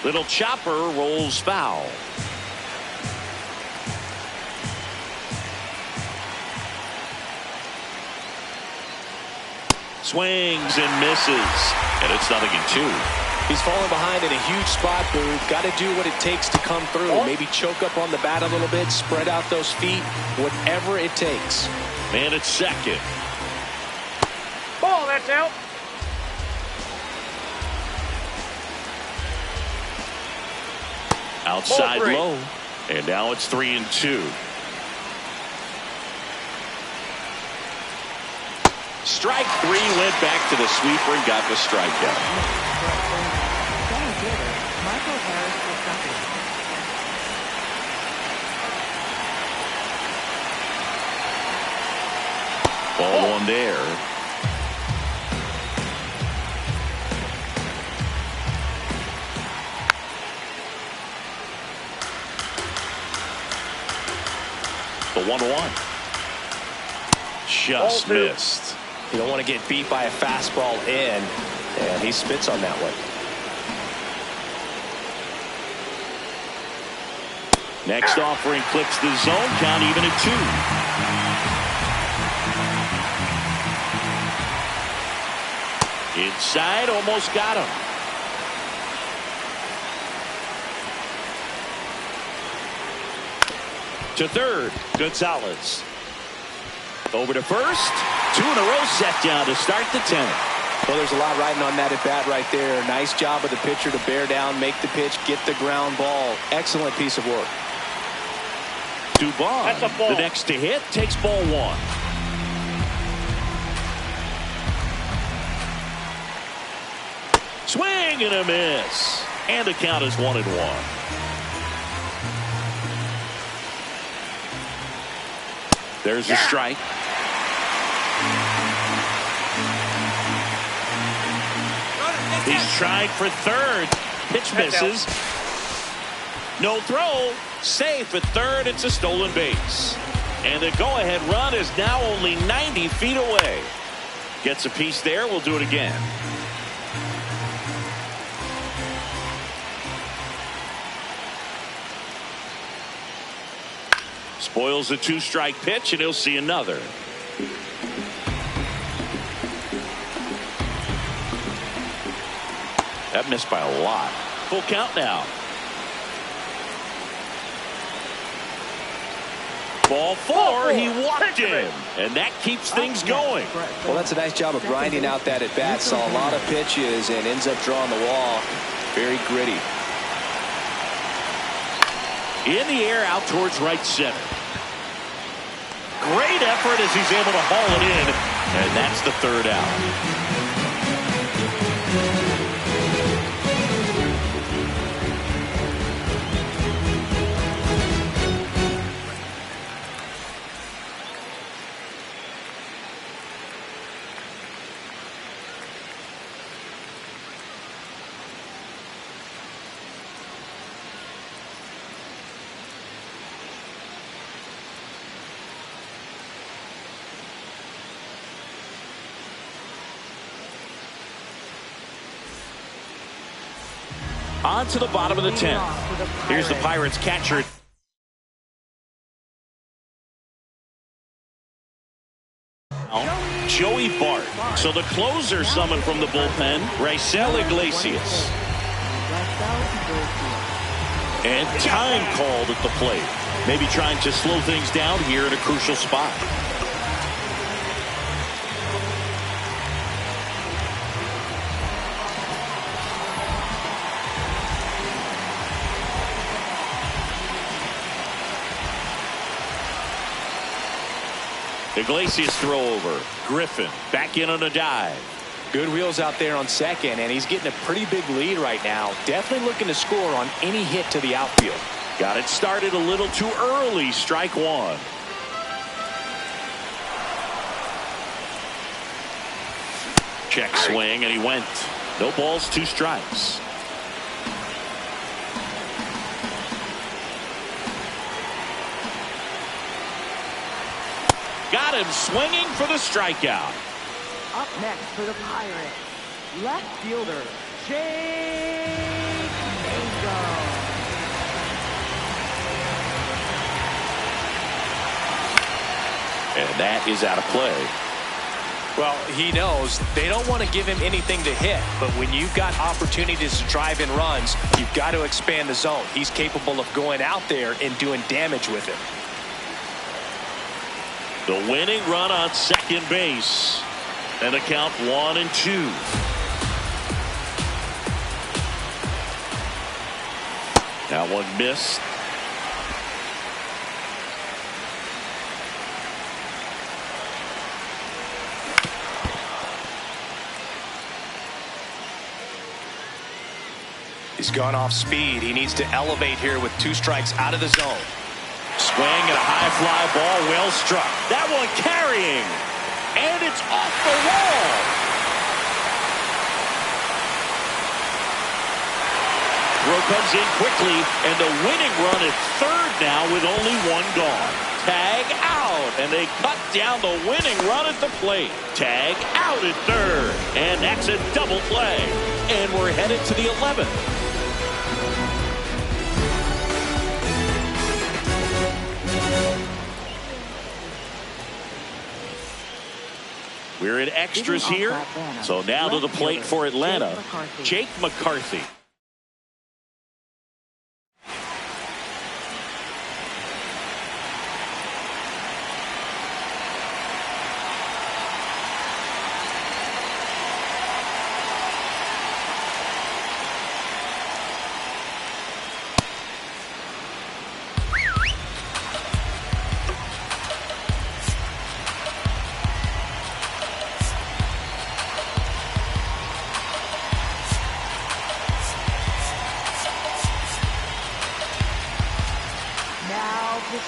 Little chopper rolls foul. Swings and misses. And it's 0-2. He's falling behind in a huge spot, Booth. Got to do what it takes to come through. Maybe choke up on the bat a little bit, spread out those feet, whatever it takes. Man at second. Ball, that's out. Outside low. And now it's 3-2. Strike 3, went back to the sweeper and got the strikeout. one there. The 1-1. Just missed. You don't want to get beat by a fastball in, and he spits on that one. Next offering clicks the zone, count even at 2. Inside, almost got him. To third, Gonzalez. Over to first. 2 in a row set down to start the 10th. Well, there's a lot riding on that at bat right there. Nice job of the pitcher to bear down, make the pitch, get the ground ball. Excellent piece of work. Dubon, That's a ball. the next to hit, takes ball 1. Swing and a miss. And the count is 1-1. There's a strike. He's trying for third. Pitch misses. No throw. Safe at third. It's a stolen base. And the go-ahead run is now only 90 feet away. Gets a piece there. We'll do it again. Spoils the 2-strike pitch, and he'll see another. That missed by a lot. Full count now. Ball 4, he walked in, and that keeps things going. Well, that's a nice job of grinding out that at bat. Saw a lot of pitches and ends up drawing the wall. Very gritty. In the air, out towards right center. Great effort as he's able to haul it in, and that's the 3rd out. On to the bottom of the 10th. Here's the Pirates catcher. Joey Bart. So the closer summoned from the bullpen, Raisel Iglesias. And time called at the plate. Maybe trying to slow things down here at a crucial spot. Iglesias throw over. Griffin back in on a dive. Good wheels out there on second, and he's getting a pretty big lead right now. Definitely looking to score on any hit to the outfield. Got it started a little too early. Strike 1. Check swing, and he went. No balls, 2 strikes. Got him swinging for the strikeout. Up next for the Pirates, left fielder, Jake Mango. And that is out of play. Well, he knows they don't want to give him anything to hit, but when you've got opportunities to drive in runs, you've got to expand the zone. He's capable of going out there and doing damage with it. The winning run on second base. And the count 1-2. That one missed. He's gone off speed. He needs to elevate here with 2 strikes out of the zone. Swing and a high fly ball, well struck. That one carrying. and it's off the wall. Throw comes in quickly, and the winning run at third now with only one gone. Tag out, and they cut down the winning run at the plate. Tag out at third, and that's a double play. And we're headed to the 11th. We're in extras here. So now to the plate for Atlanta, Jake McCarthy.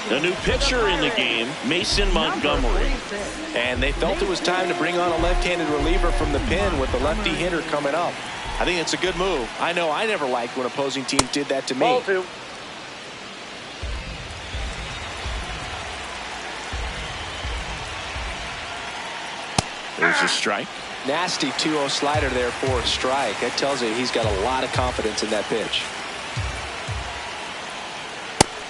The new pitcher in the game, Mason Montgomery. And they felt it was time to bring on a left-handed reliever from the pen with the lefty hitter coming up. I think it's a good move. I know I never liked when opposing teams did that to me. Ball two. There's a strike. Nasty 2-0 slider there for a strike. That tells you he's got a lot of confidence in that pitch.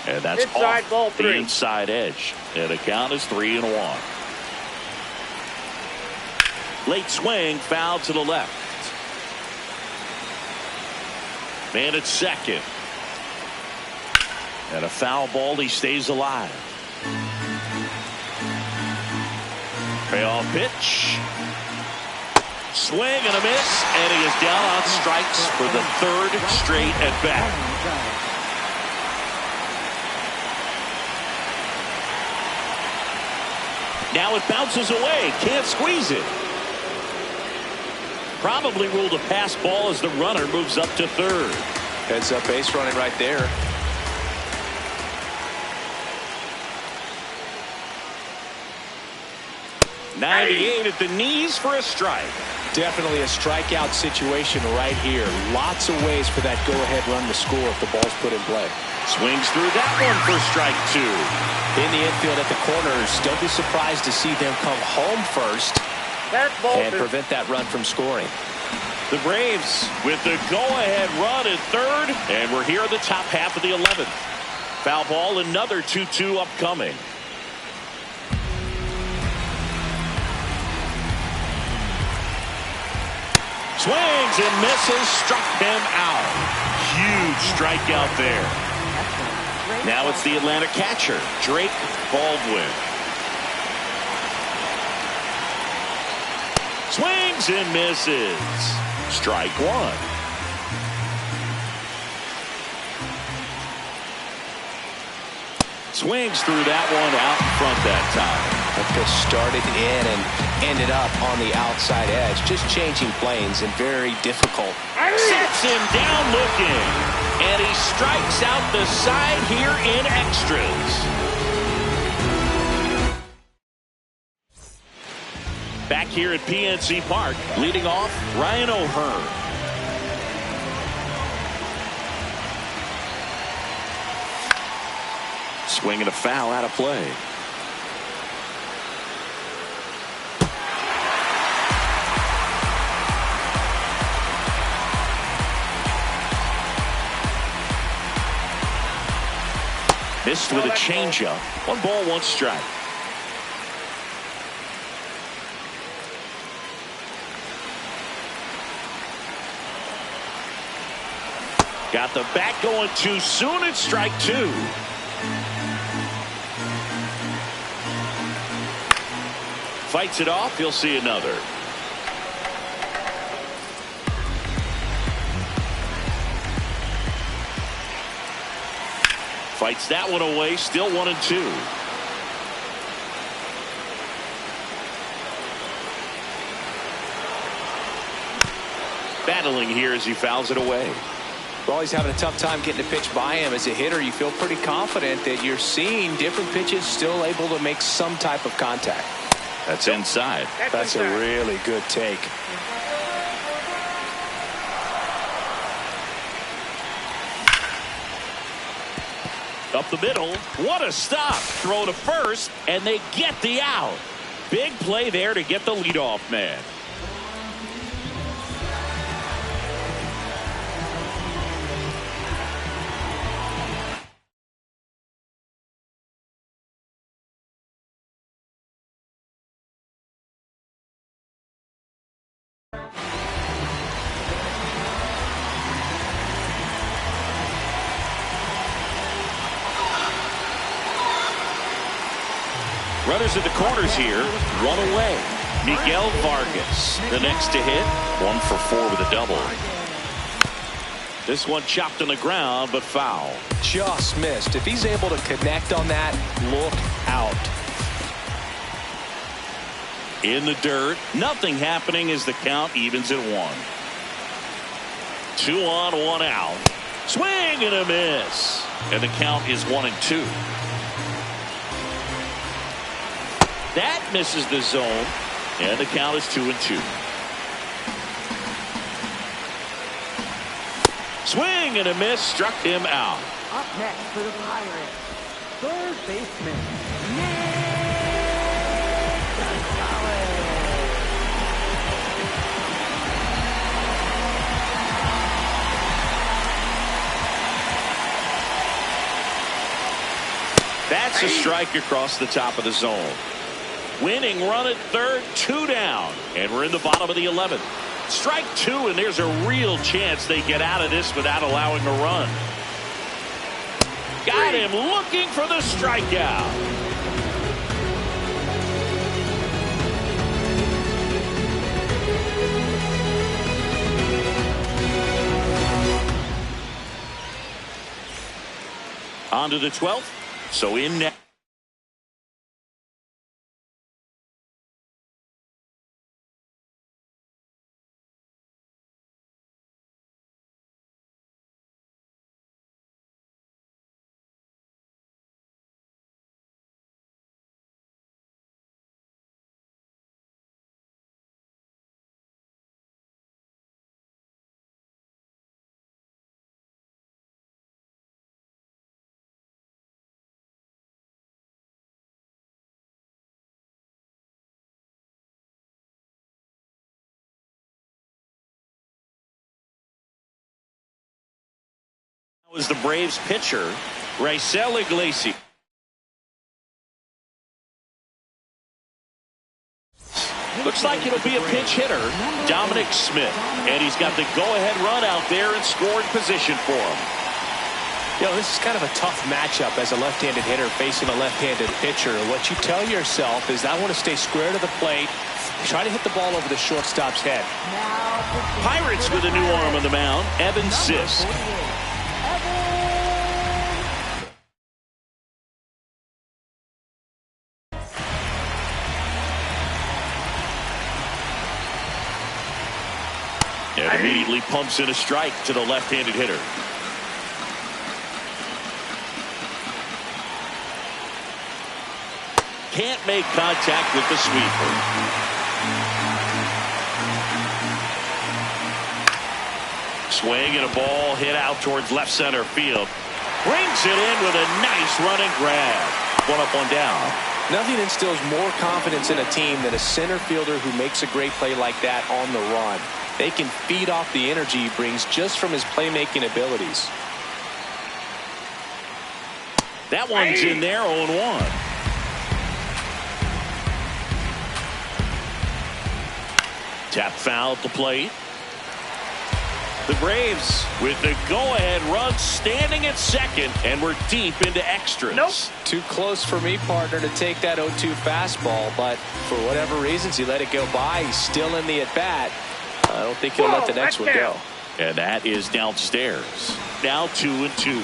And that's Inside, off ball the three. inside edge. And the count is 3-1. Late swing, foul to the left. Man at second. And a foul ball, he stays alive. Payoff pitch. Swing and a miss, and he is down on strikes for the third straight at bat. Now it bounces away, can't squeeze it. Probably ruled a pass ball as the runner moves up to third. Heads up base running right there. '98 at the knees for a strike. Definitely a strikeout situation right here. Lots of ways for that go-ahead run to score if the ball's put in play. Swings through that one for strike two. In the infield at the corners, don't be surprised to see them come home first That's ball and two. prevent that run from scoring. The Braves with the go-ahead run at third, and we're here at the top half of the 11th. Foul ball, another 2-2 upcoming. Swings and misses, struck him out. Huge strikeout there. Now it's the Atlanta catcher, Drake Baldwin. Swings and misses. Strike one. Swings through that one out in front that time. The pitch started in and ended up on the outside edge. Just changing planes and very difficult. Sets him down looking. And he strikes out the side here in extras. Back here at PNC Park, leading off, Ryan O'Hearn. Swing and a foul out of play. Missed with a changeup. 1 ball, 1 strike. Got the bat going too soon. It's strike 2. Fights it off. He'll see another. Fights that one away. Still 1-2. Battling here as he fouls it away. Well, he's having a tough time getting a pitch by him. As a hitter, you feel pretty confident that you're seeing different pitches still able to make some type of contact. That's inside. That's a really good take. Up the middle. What a stop. Throw to first, and they get the out. Big play there to get the leadoff man. Runners at the corners here, one away. Miguel Vargas, the next to hit, 1 for 4 with a double. This one chopped on the ground, but foul. Just missed. If he's able to connect on that, look out. In the dirt, nothing happening as the count evens at 1. 2 on, 1 out. Swing and a miss. And the count is 1-2. That misses the zone, and the count is 2-2. Swing and a miss, struck him out. Up next for the Pirates, third baseman, Nick Gonzalez. That's a strike across the top of the zone. Winning run at third, 2 down, and we're in the bottom of the 11th. Strike 2, and there's a real chance they get out of this without allowing a run. Got him looking for the strikeout. On to the 12th. So in net. Was the Braves pitcher, Raisel Iglesias. Looks like it'll be a pinch hitter, Dominic Smith. And he's got the go-ahead run out there in scoring position for him. You know, this is kind of a tough matchup as a left-handed hitter facing a left-handed pitcher. What you tell yourself is, I want to stay square to the plate, try to hit the ball over the shortstop's head. Pirates with a new arm on the mound, Evan Sisk. And immediately pumps in a strike to the left-handed hitter. Can't make contact with the sweeper. Swing and a ball hit out towards left center field. Brings it in with a nice running grab. 1 up, 1 down. Nothing instills more confidence in a team than a center fielder who makes a great play like that on the run. They can feed off the energy he brings just from his playmaking abilities. That one's in there, 0-1. Tap foul at the plate. The Braves with the go-ahead run standing at second, and we're deep into extras. Nope. Too close for me, partner, to take that 0-2 fastball, but for whatever reasons he let it go by. He's still in the at-bat. I don't think he'll let the next one go. And that is downstairs. Now 2-2.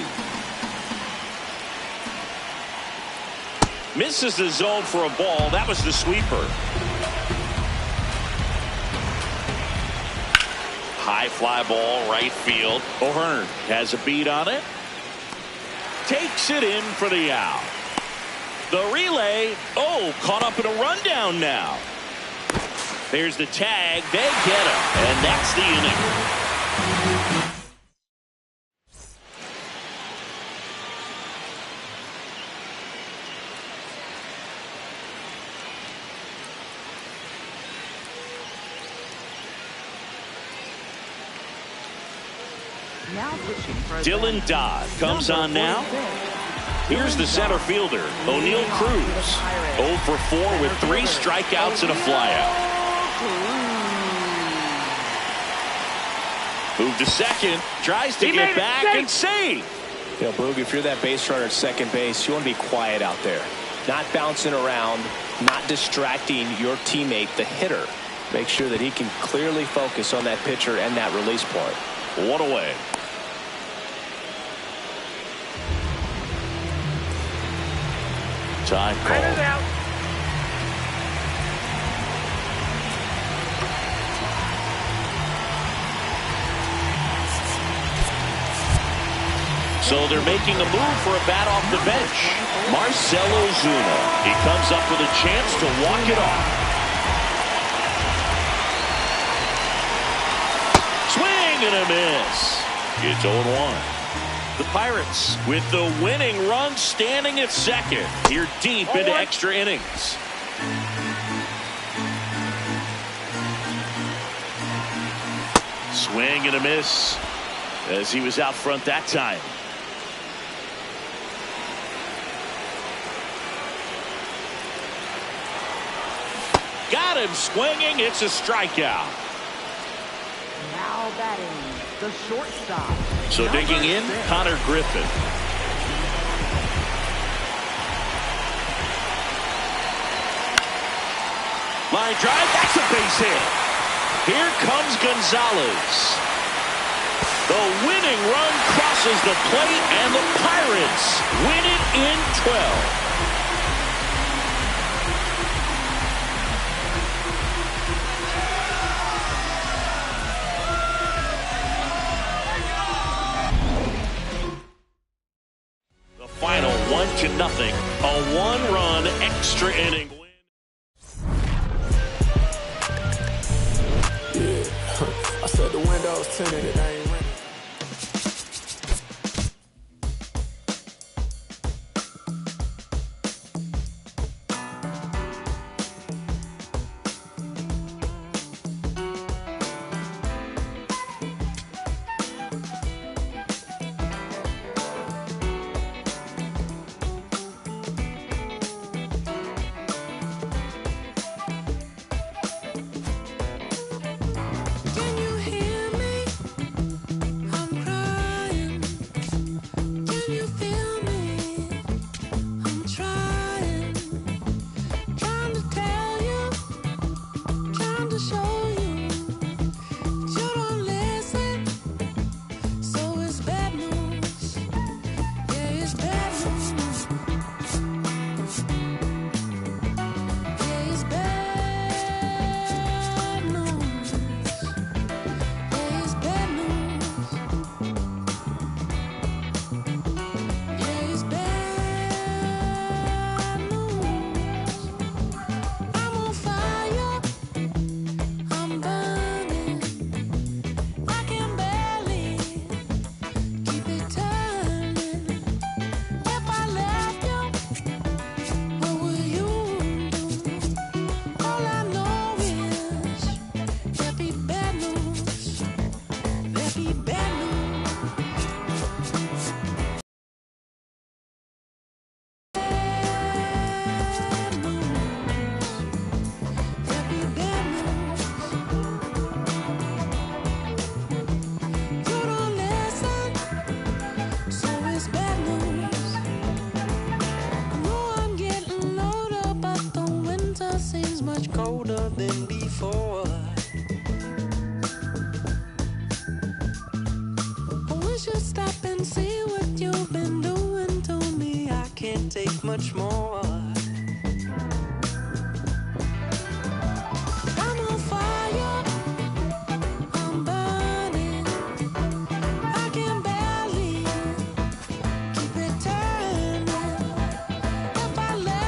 Misses the zone for a ball. That was the sweeper. High fly ball, right field. O'Hearn has a beat on it. Takes it in for the out. The relay. Oh, caught up in a rundown now. There's the tag. They get him. And that's the inning. Now pitching for Dylan Dodd comes on now. Here's the center fielder, O'Neal Cruz. 0 for 4 with 3 strikeouts and a flyout. Move to second, tries to get back and save. You know, Boog, if you're that base runner at second base, you want to be quiet out there. Not bouncing around, not distracting your teammate, the hitter. Make sure that he can clearly focus on that pitcher and that release point. 1 away. Time call. Out. So they're making a move for a bat off the bench. Marcell Ozuna. He comes up with a chance to walk it off. Swing and a miss. It's 0-1. The Pirates with the winning run standing at second. Here deep into extra innings. Swing and a miss as he was out front that time. Got him swinging. It's a strikeout. Now batting, the shortstop. So digging in, Connor Griffin. Line drive, that's a base hit. Here comes Gonzalez. The winning run crosses the plate, and the Pirates win it in 12. Final 1-0, a 1-run extra inning win. Yeah, I said the windows tinted, it ain't raining. colder than before. I wish you'd stop and see what you've been doing to me. I can't take much more. I'm on fire, I'm burning, I can barely keep it turning. If I let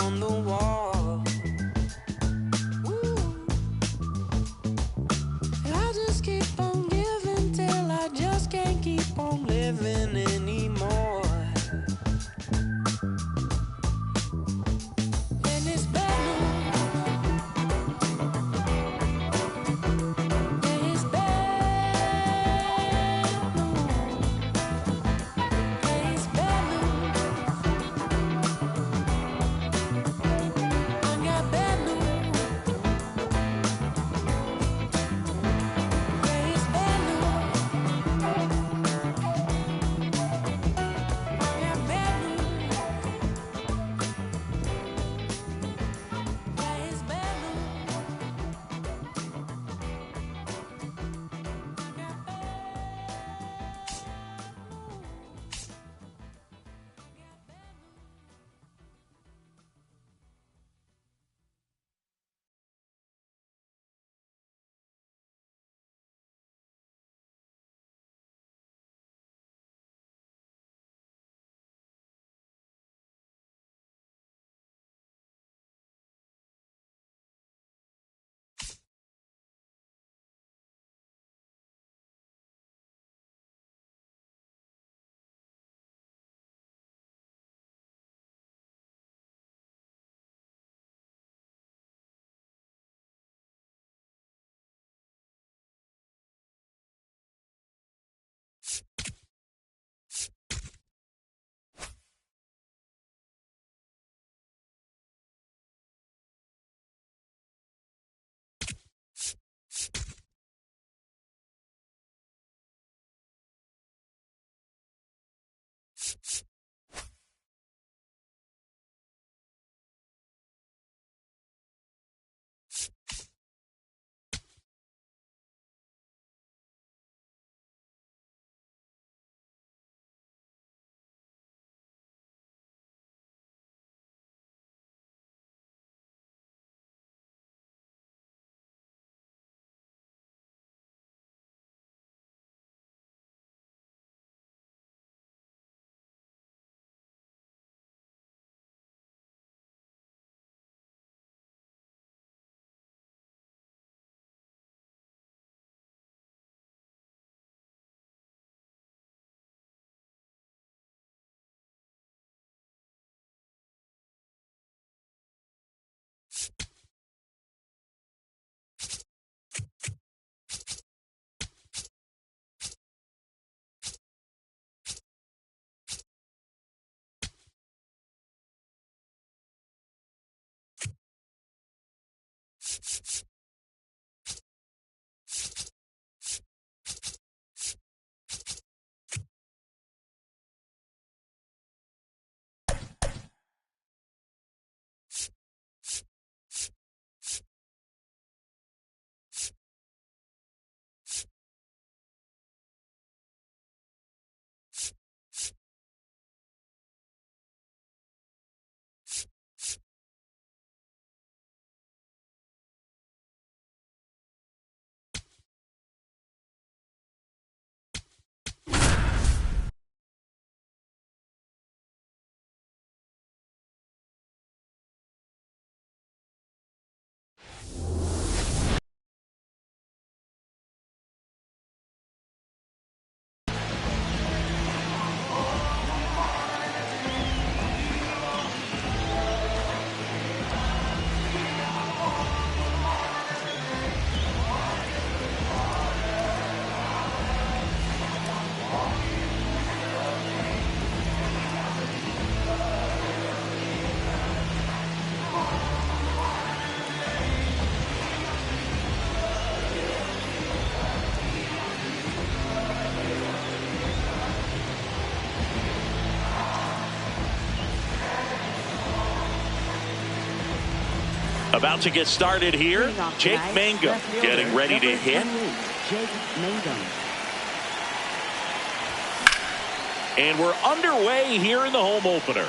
on the wall. I just keep on giving till I just can't keep on living anymore. And it's bad news. It's bad news. It's bad news. I got bad news. It's bad news. I got bad news. It's bad news. About to get started here. Jake Mangum getting ready to hit. Jake Mangum. And we're underway here in the home opener.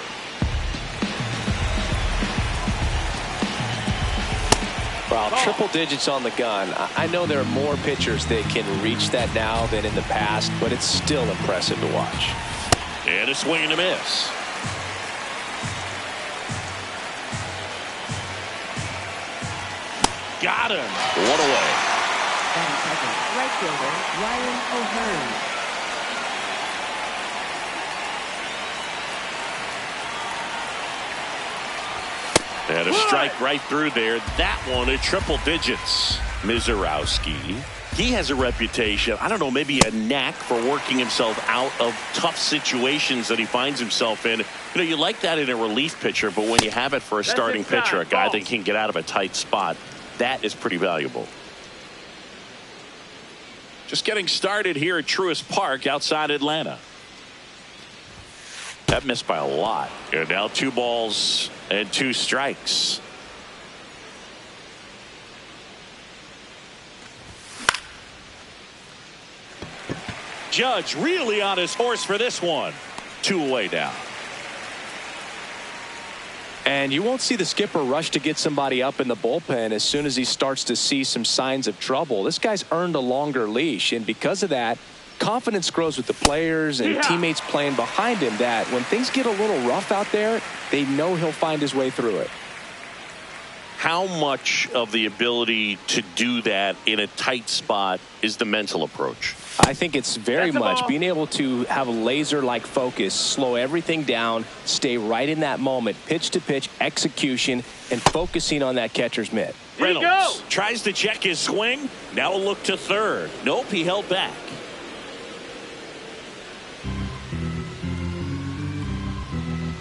Well, triple digits on the gun. I know there are more pitchers that can reach that now than in the past, but it's still impressive to watch. And a swing and a miss. got him. One away. Batting second, right fielder Ryan O'Hearn. And a strike right through there. That one at triple digits. Mizorowski. He has a reputation, I don't know, maybe a knack for working himself out of tough situations that he finds himself in. You know, you like that in a relief pitcher, but when you have it for a starting pitcher, a guy that can get out of a tight spot, that is pretty valuable. Just getting started here at Truist Park outside Atlanta. That missed by a lot. And now 2 balls and 2 strikes. Judge really on his horse for this one. 2 away now. And you won't see the skipper rush to get somebody up in the bullpen as soon as he starts to see some signs of trouble. This guy's earned a longer leash, and because of that, confidence grows with the players and teammates playing behind him, that when things get a little rough out there, they know he'll find his way through it. How much of the ability to do that in a tight spot is the mental approach? I think it's very much being able to have a laser-like focus, slow everything down, stay right in that moment, pitch to pitch execution, and focusing on that catcher's mitt. Reynolds tries to check his swing. Now a look to third. Nope, he held back.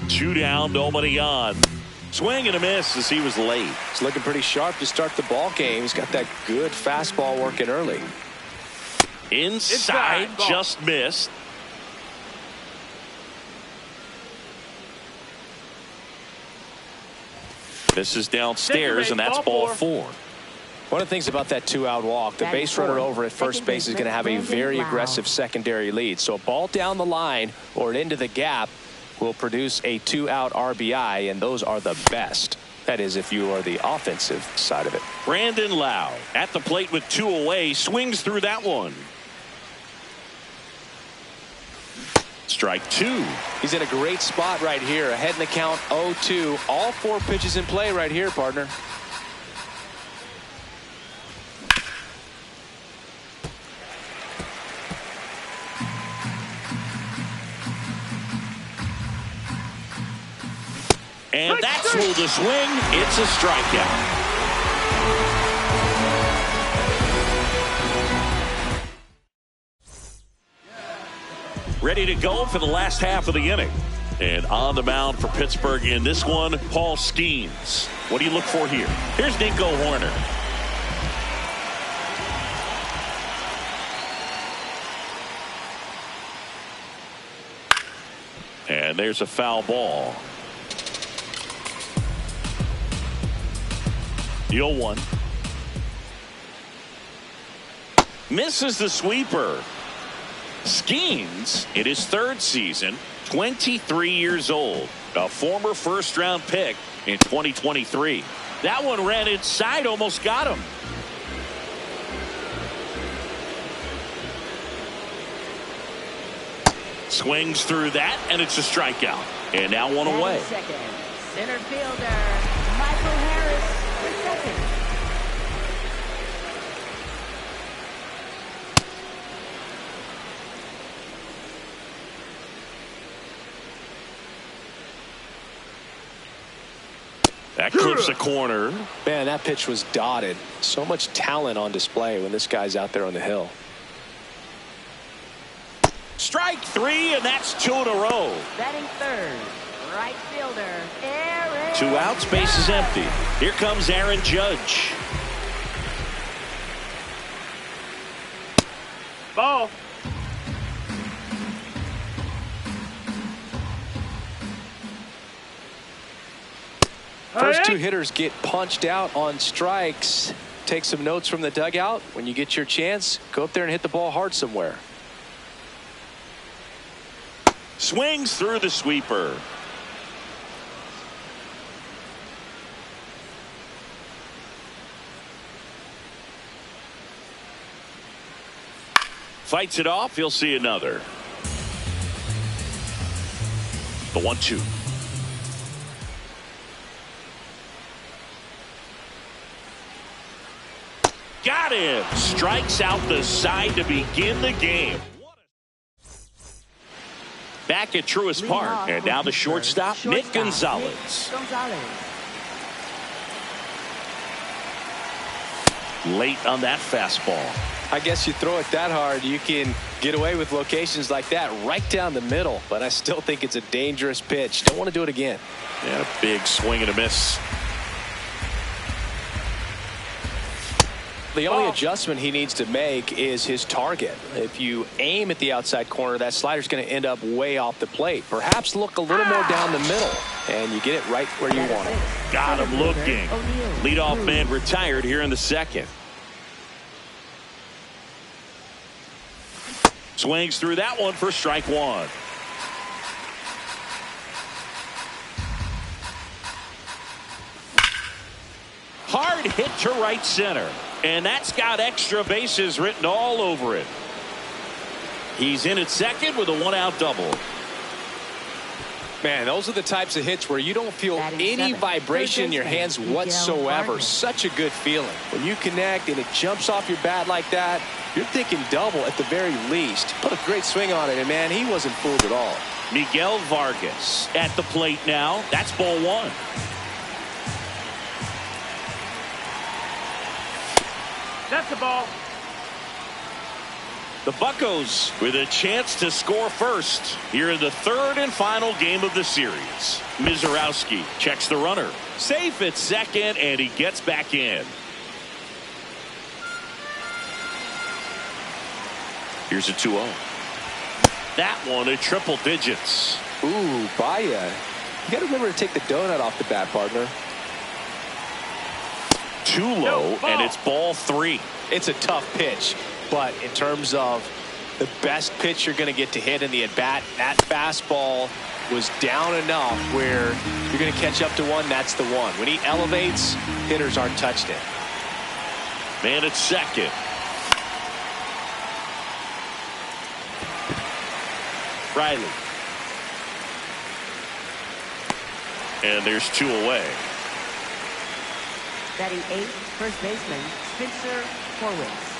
Two down, nobody on. Swing and a miss as he was late. He's looking pretty sharp to start the ball game. He's got that good fastball working early. Inside, just missed. This is downstairs, and that's ball 4. One of the things about that 2-out walk, the base runner over at first base is going to have a very aggressive secondary lead. So a ball down the line or into the gap will produce a 2-out RBI, and those are the best. That is, if you are the offensive side of it. Brandon Lau at the plate with 2 away, swings through that one. Strike 2. He's in a great spot right here. Ahead in the count, 0-2. All 4 pitches in play right here, partner. And that's ruled a swing. It's a strikeout. Ready to go for the last half of the inning. And on the mound for Pittsburgh in this one, Paul Skeens. What do you look for here? Here's Nico Horner. And there's a foul ball. The 0-1. Misses the sweeper. Skeens, in his 3rd season, 23 years old, a former first-round pick in 2023. That one ran inside, almost got him. Swings through that, and it's a strikeout. And now 1 away. Second, center fielder Michael Harris for second. That clips a corner. Man, that pitch was dotted. So much talent on display when this guy's out there on the hill. Strike 3, and that's 2 in a row. Batting third, right fielder Aaron. 2 outs, base is empty. Here comes Aaron Judge. Ball. First 2 hitters get punched out on strikes. Take some notes from the dugout. When you get your chance, go up there and hit the ball hard somewhere. Swings through the sweeper. Fights it off. He'll see another. The 1-2. Got him. Strikes out the side to begin the game. Back at Truist Park. And now the shortstop, Nick Gonzalez. Late on that fastball. I guess you throw it that hard, you can get away with locations like that right down the middle. But I still think it's a dangerous pitch. Don't want to do it again. And a big swing and a miss. The only adjustment he needs to make is his target. If you aim at the outside corner, that slider's going to end up way off the plate. Perhaps look a little more down the middle, and you get it right where you want it. Got him looking. Leadoff man retired here in the second. Swings through that one for strike one. Hard hit to right center. And that's got extra bases written all over it. He's in at second with a one-out double. Man, those are the types of hits where you don't feel any vibration in your hands whatsoever. Such a good feeling. When you connect and it jumps off your bat like that, you're thinking double at the very least. Put a great swing on it, and man, he wasn't fooled at all. Miguel Vargas at the plate now. That's ball one. That's the ball. The Buccos with a chance to score first here in the third and final game of the series. Mizorowski checks the runner. Safe at second, and he gets back in. Here's a 2-0. That one at triple digits. Ooh, Baya. You got to remember to take the donut off the bat, partner. Too low, and it's ball three. It's a tough pitch, but in terms of the best pitch you're going to get to hit in the at-bat, that fastball was down enough where you're going to catch up to one. That's the one. When he elevates, hitters aren't touched it. Man at second. Riley. And there's two away. Batting eighth, first baseman, Spencer Horwitz.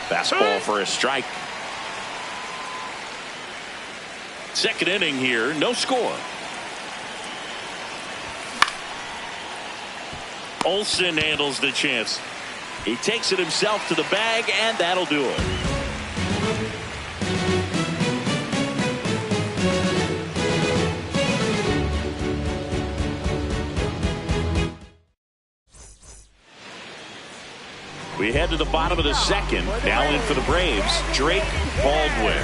Fastball for a strike. Second inning here, no score. Olsen handles the chance. He takes it himself to the bag, and that'll do it. We head to the bottom of the second. Now in for the Braves, Drake Baldwin.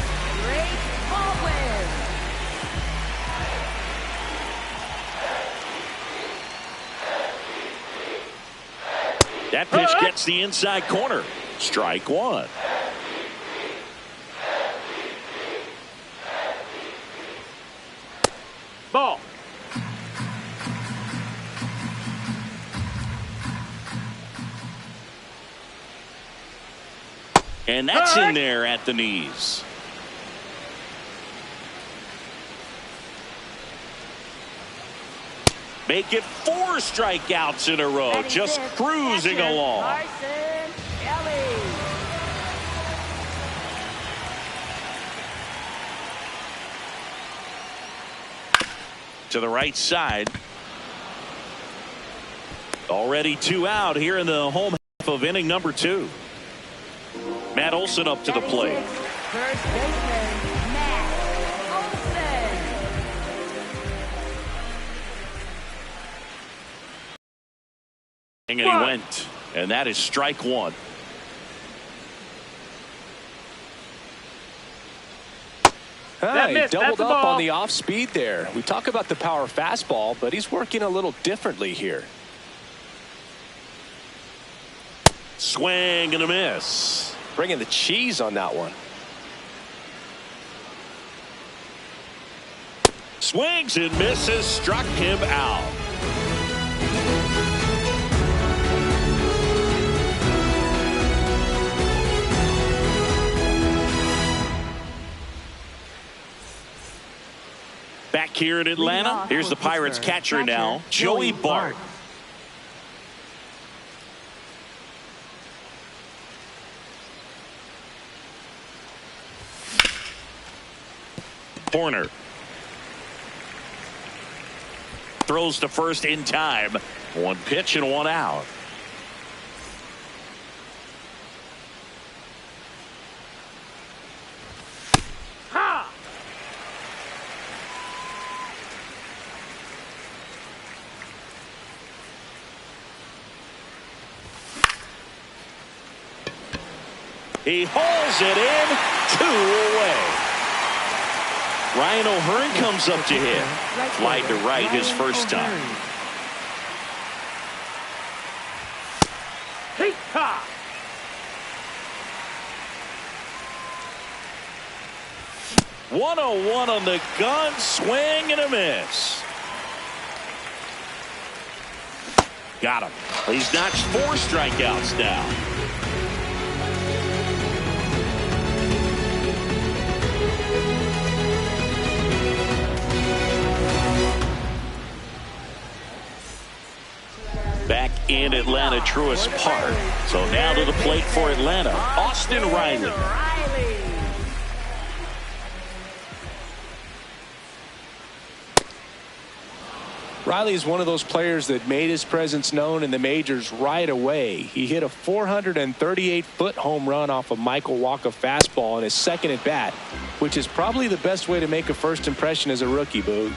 That pitch gets the inside corner. Strike one. Ball. And that's in there at the knees. Make it 4 strikeouts in a row. Just cruising along. To the right side. Already 2 out here in the home half of inning number 2. Matt Olson up to the plate. First baseman, Matt Olson. And he went. And that is strike one. He doubled up on the off speed there. We talk about the power fastball, but he's working a little differently here. Swing and a miss. Bringing the cheese on that one. Swings and misses. Struck him out. Back here in Atlanta, here's the Pirates catcher now, Joey Bart. Corner. Throws to first in time. One pitch and one out. He hauls it in, 2 away. Ryan O'Hearn comes up to hit. Fly to right his first time. Hey-ha! .101 on the gun, swing and a miss. Got him. He's notched 4 strikeouts now. Back in Atlanta, Truist Park. So now to the plate for Atlanta, Austin Riley. Riley is one of those players that made his presence known in the majors right away. He hit a 438-foot home run off a Michael Wacha fastball in his second at bat, which is probably the best way to make a first impression as a rookie, Boog.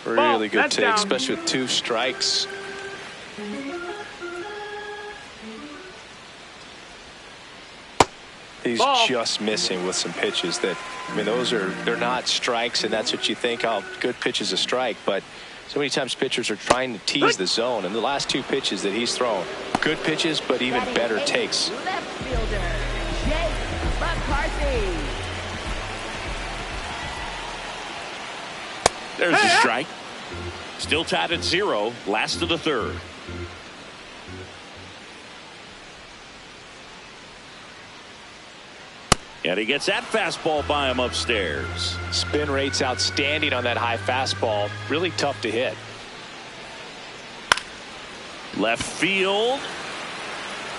Really good take, especially with 2 strikes. He's just missing with some pitches that, I mean, they're not strikes, and that's what you think, oh, good pitch is a strike. But so many times pitchers are trying to tease the zone, and the last 2 pitches that he's thrown, good pitches, but even better takes. Left fielder, Jake McCarthy. There's a strike. Still tied at 0, last of the 3rd. And he gets that fastball by him upstairs. Spin rate's outstanding on that high fastball. Really tough to hit. Left field.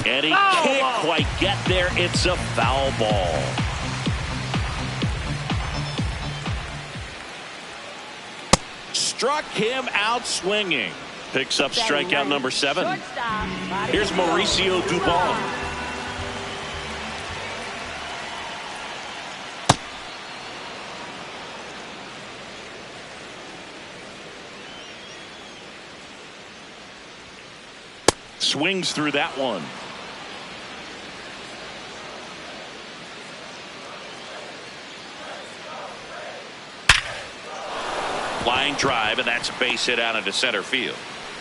And he can't quite get there. It's a foul ball. Struck him out swinging. Picks up strikeout number 7. Here's Mauricio Dubon. Swings through that one. Flying drive, and that's a base hit out into center field.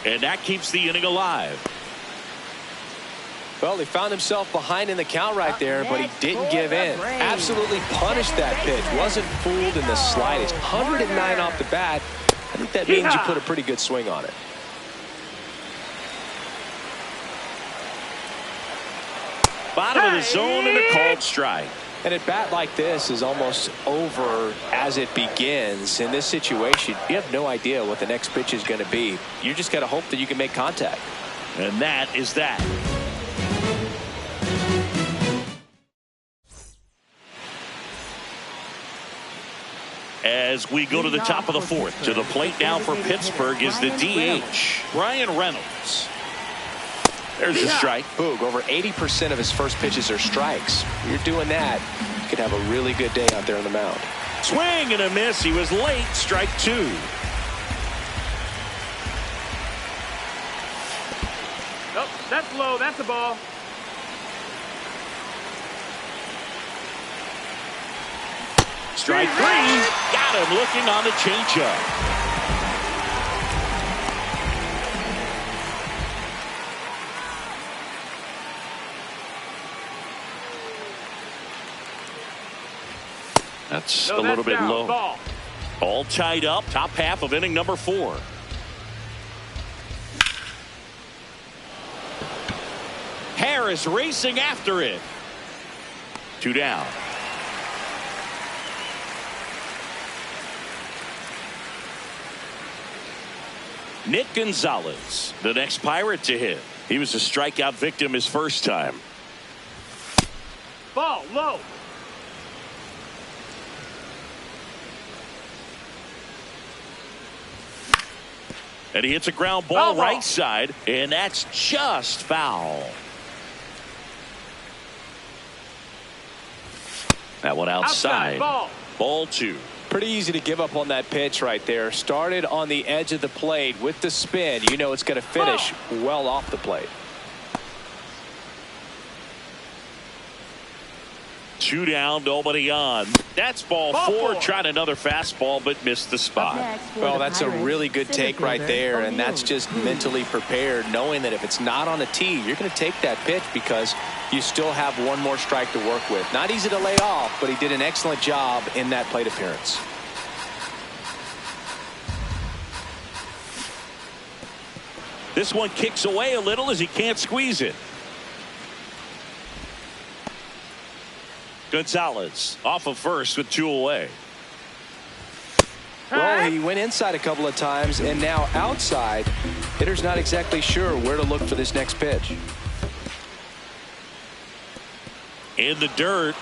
And that keeps the inning alive. Well, he found himself behind in the count right there, but he didn't give in. Absolutely punished that pitch. Wasn't fooled in the slightest. 109 off the bat. I think that means you put a pretty good swing on it. Bottom of the zone and a called strike. And a bat like this is almost over as it begins. In this situation, you have no idea what the next pitch is going to be. You just got to hope that you can make contact. And that is that. As we go to the top of the 4th, to the plate now for Pittsburgh is the DH, Ryan Reynolds. There's a strike. Boog, over 80% of his first pitches are strikes. You're doing that, you could have a really good day out there on the mound. Swing and a miss. He was late. Strike 2. Nope, that's low. That's a ball. Strike 3. Got him looking on the changeup. That's a little bit low. Ball. All tied up. Top half of inning number 4. Harris racing after it. 2 down. Nick Gonzalez, the next Pirate to hit. He was a strikeout victim his first time. Ball, low. And he hits a ground ball right side, and that's just foul. That one outside. Ball 2. Pretty easy to give up on that pitch right there. Started on the edge of the plate with the spin. You know it's going to finish well off the plate. 2 down, nobody on. That's ball 4. Tried another fastball, but missed the spot. Well, that's a really good take right there, and that's just mentally prepared, knowing that if it's not on a tee, you're going to take that pitch because you still have one more strike to work with. Not easy to lay off, but he did an excellent job in that plate appearance. This one kicks away a little as he can't squeeze it. Gonzalez off of first with 2 away. Well, he went inside a couple of times, and now outside. Hitter's not exactly sure where to look for this next pitch. In the dirt.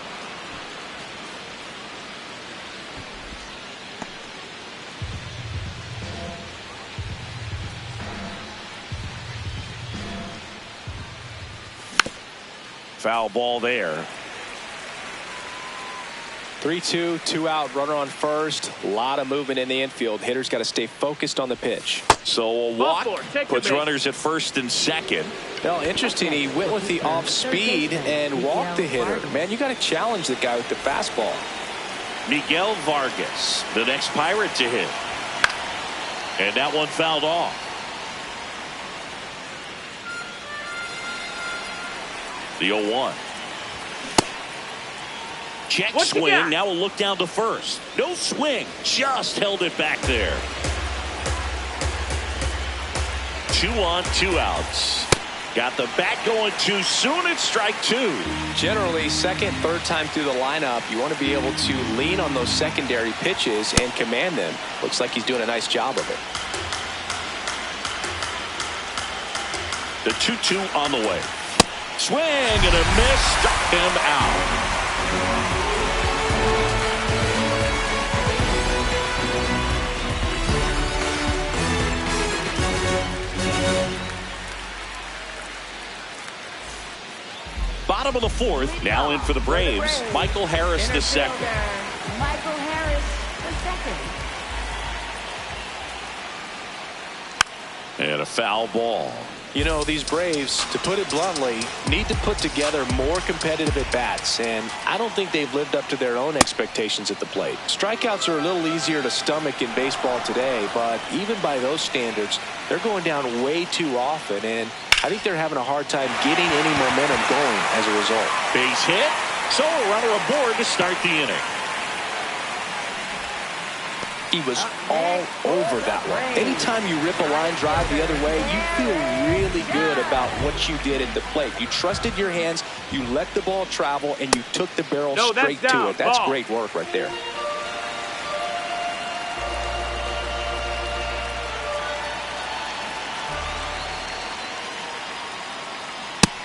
Foul ball there. 3-2, 2 out, runner on first. A lot of movement in the infield. Hitter's got to stay focused on the pitch. So a walk puts runners at first and second. Well, interesting. He went with the off speed and walked the hitter. Man, you got to challenge the guy with the fastball. Miguel Vargas, the next Pirate to hit. And that one fouled off. The 0-1. Check swing. Now we'll look down to first. No swing. Just held it back there. 2 on, 2 outs. Got the bat going too soon. It's strike 2. Generally, second, third time through the lineup, you want to be able to lean on those secondary pitches and command them. Looks like he's doing a nice job of it. The 2-2 on the way. Swing and a miss. Struck him out. Bottom of the 4th, now in for the Braves, Michael Harris the second. Michael Harris the second. And a foul ball. You know, these Braves, to put it bluntly, need to put together more competitive at-bats, and I don't think they've lived up to their own expectations at the plate. Strikeouts are a little easier to stomach in baseball today, but even by those standards, they're going down way too often, and I think they're having a hard time getting any momentum going as a result. Base hit, so a runner aboard to start the inning. He was all over that one. Anytime you rip a line drive the other way, you feel really good about what you did at the plate. You trusted your hands, you let the ball travel, and you took the barrel straight to it. That's great work right there.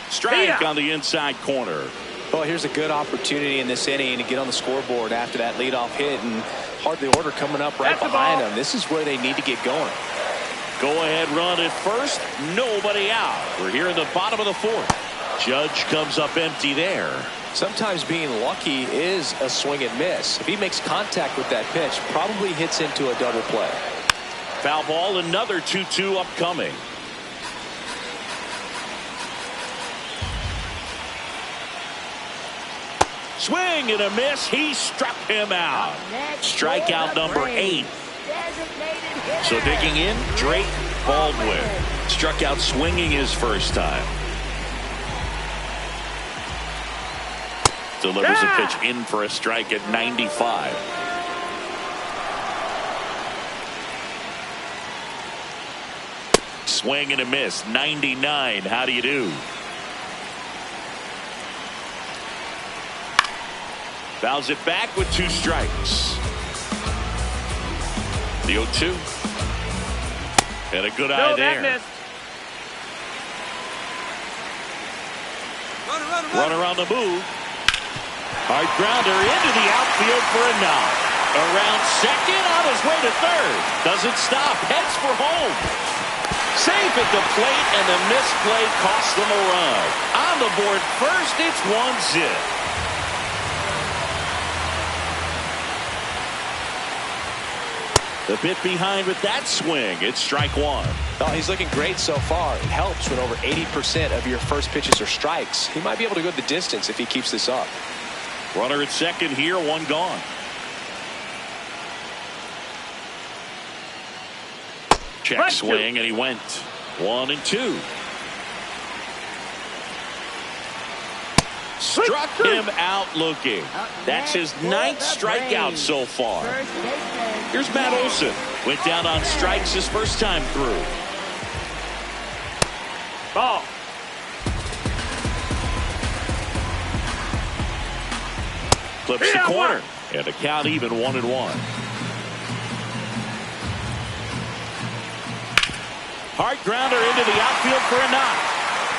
Strike on the inside corner. Well, here's a good opportunity in this inning to get on the scoreboard after that leadoff hit, and hardly order coming up right behind them. This is where they need to get going. Go ahead run at first. Nobody out. We're here in the bottom of the 4th. Judge comes up empty there. Sometimes being lucky is a swing and miss. If he makes contact with that pitch, probably hits into a double play. Foul ball, another 2-2 upcoming. Swing and a miss. He struck him out. Strikeout number 8. So digging in, Drake Baldwin. Struck out swinging his first time. Delivers a pitch in for a strike at 95. Swing and a miss. 99. How do you do? Fouls it back with 2 strikes. The 0-2. And a good eye there. Runner on the move. Hard grounder into the outfield for a knock. Around second, on his way to third. Doesn't stop, heads for home. Safe at the plate, and the misplay cost them a run. On the board first, it's 1-0. The bit behind with that swing. It's strike one. Oh, he's looking great so far. It helps when over 80% of your first pitches are strikes. He might be able to go the distance if he keeps this up. Runner at second here, one gone. Check swing, and he went 1-2. Struck him out looking. That's his 9th strikeout so far. Here's Matt Olson. Went down on strikes his first time through. Ball. Clips the corner. And the count even 1-1. Hard grounder into the outfield for a knock.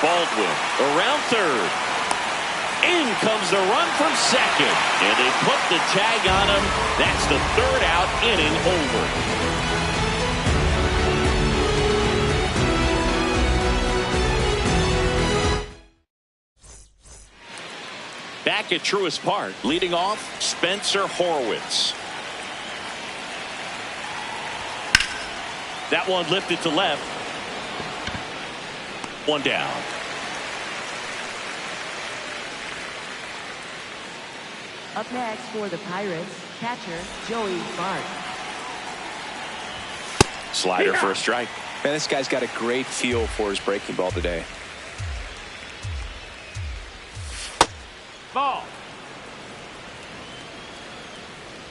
Baldwin around third. In comes the run from second. And they put the tag on him. That's the third out, inning over. Back at Truist Park, leading off, Spencer Horwitz. That one lifted to left. One down. Up next for the Pirates, catcher Joey Bart. Slider for a strike. Man, this guy's got a great feel for his breaking ball today. Ball.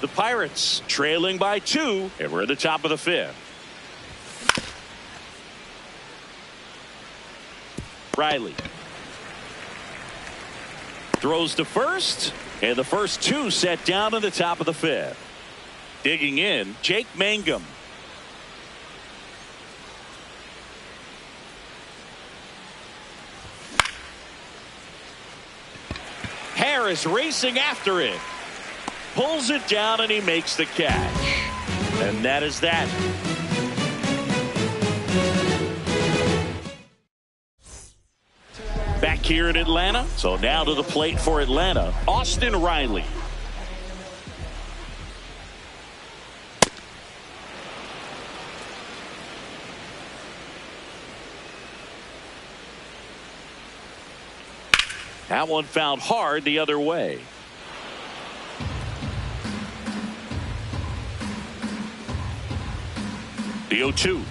The Pirates trailing by 2, and we're at the top of the 5th. Riley throws to first, and the first 2 set down in the top of the 5th. Digging in, Jake Mangum. Harris racing after it. Pulls it down, and he makes the catch. And that is that. Back here in Atlanta. So now to the plate for Atlanta, Austin Riley. That one found hard the other way. The 0-2.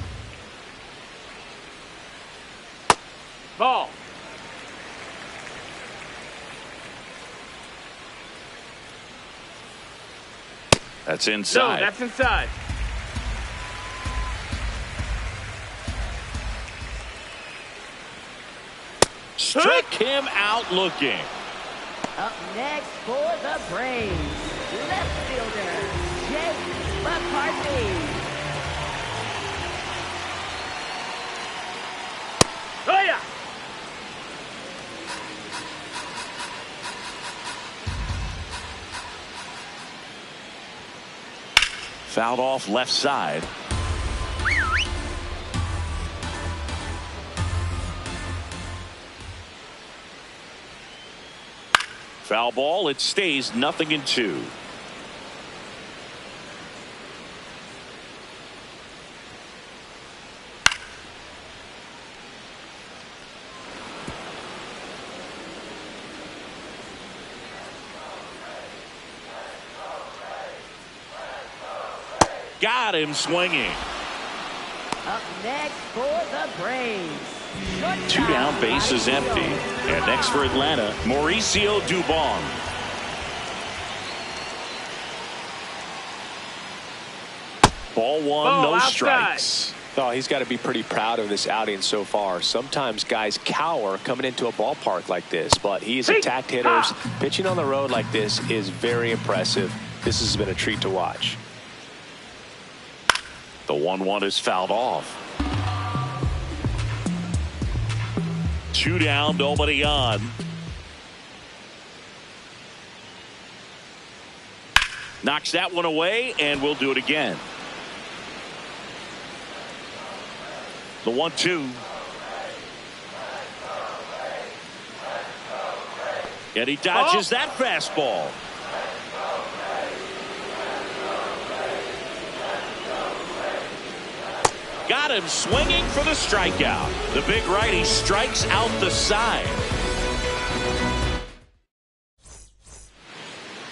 Ball. That's inside. No, that's inside. Struck him out looking. Up next for the Braves, left fielder Jake McCarthy. Oh, yeah. Fouled off left side. Foul ball. It stays 0-2. Got him swinging. Up next for the Braves. 2 down, bases empty. And next for Atlanta, Mauricio Dubon. Ball 1, no outside. strikes. Oh, he's got to be pretty proud of this outing so far. Sometimes guys cower coming into a ballpark like this, but he's attacked hitters. Pitching on the road like this is very impressive. This has been a treat to watch. The 1-1 is fouled off. 2 down, nobody on. Knocks that one away, and we'll do it again. The 1-2. And he dodges that fastball. Got him swinging for the strikeout. The big righty strikes out the side.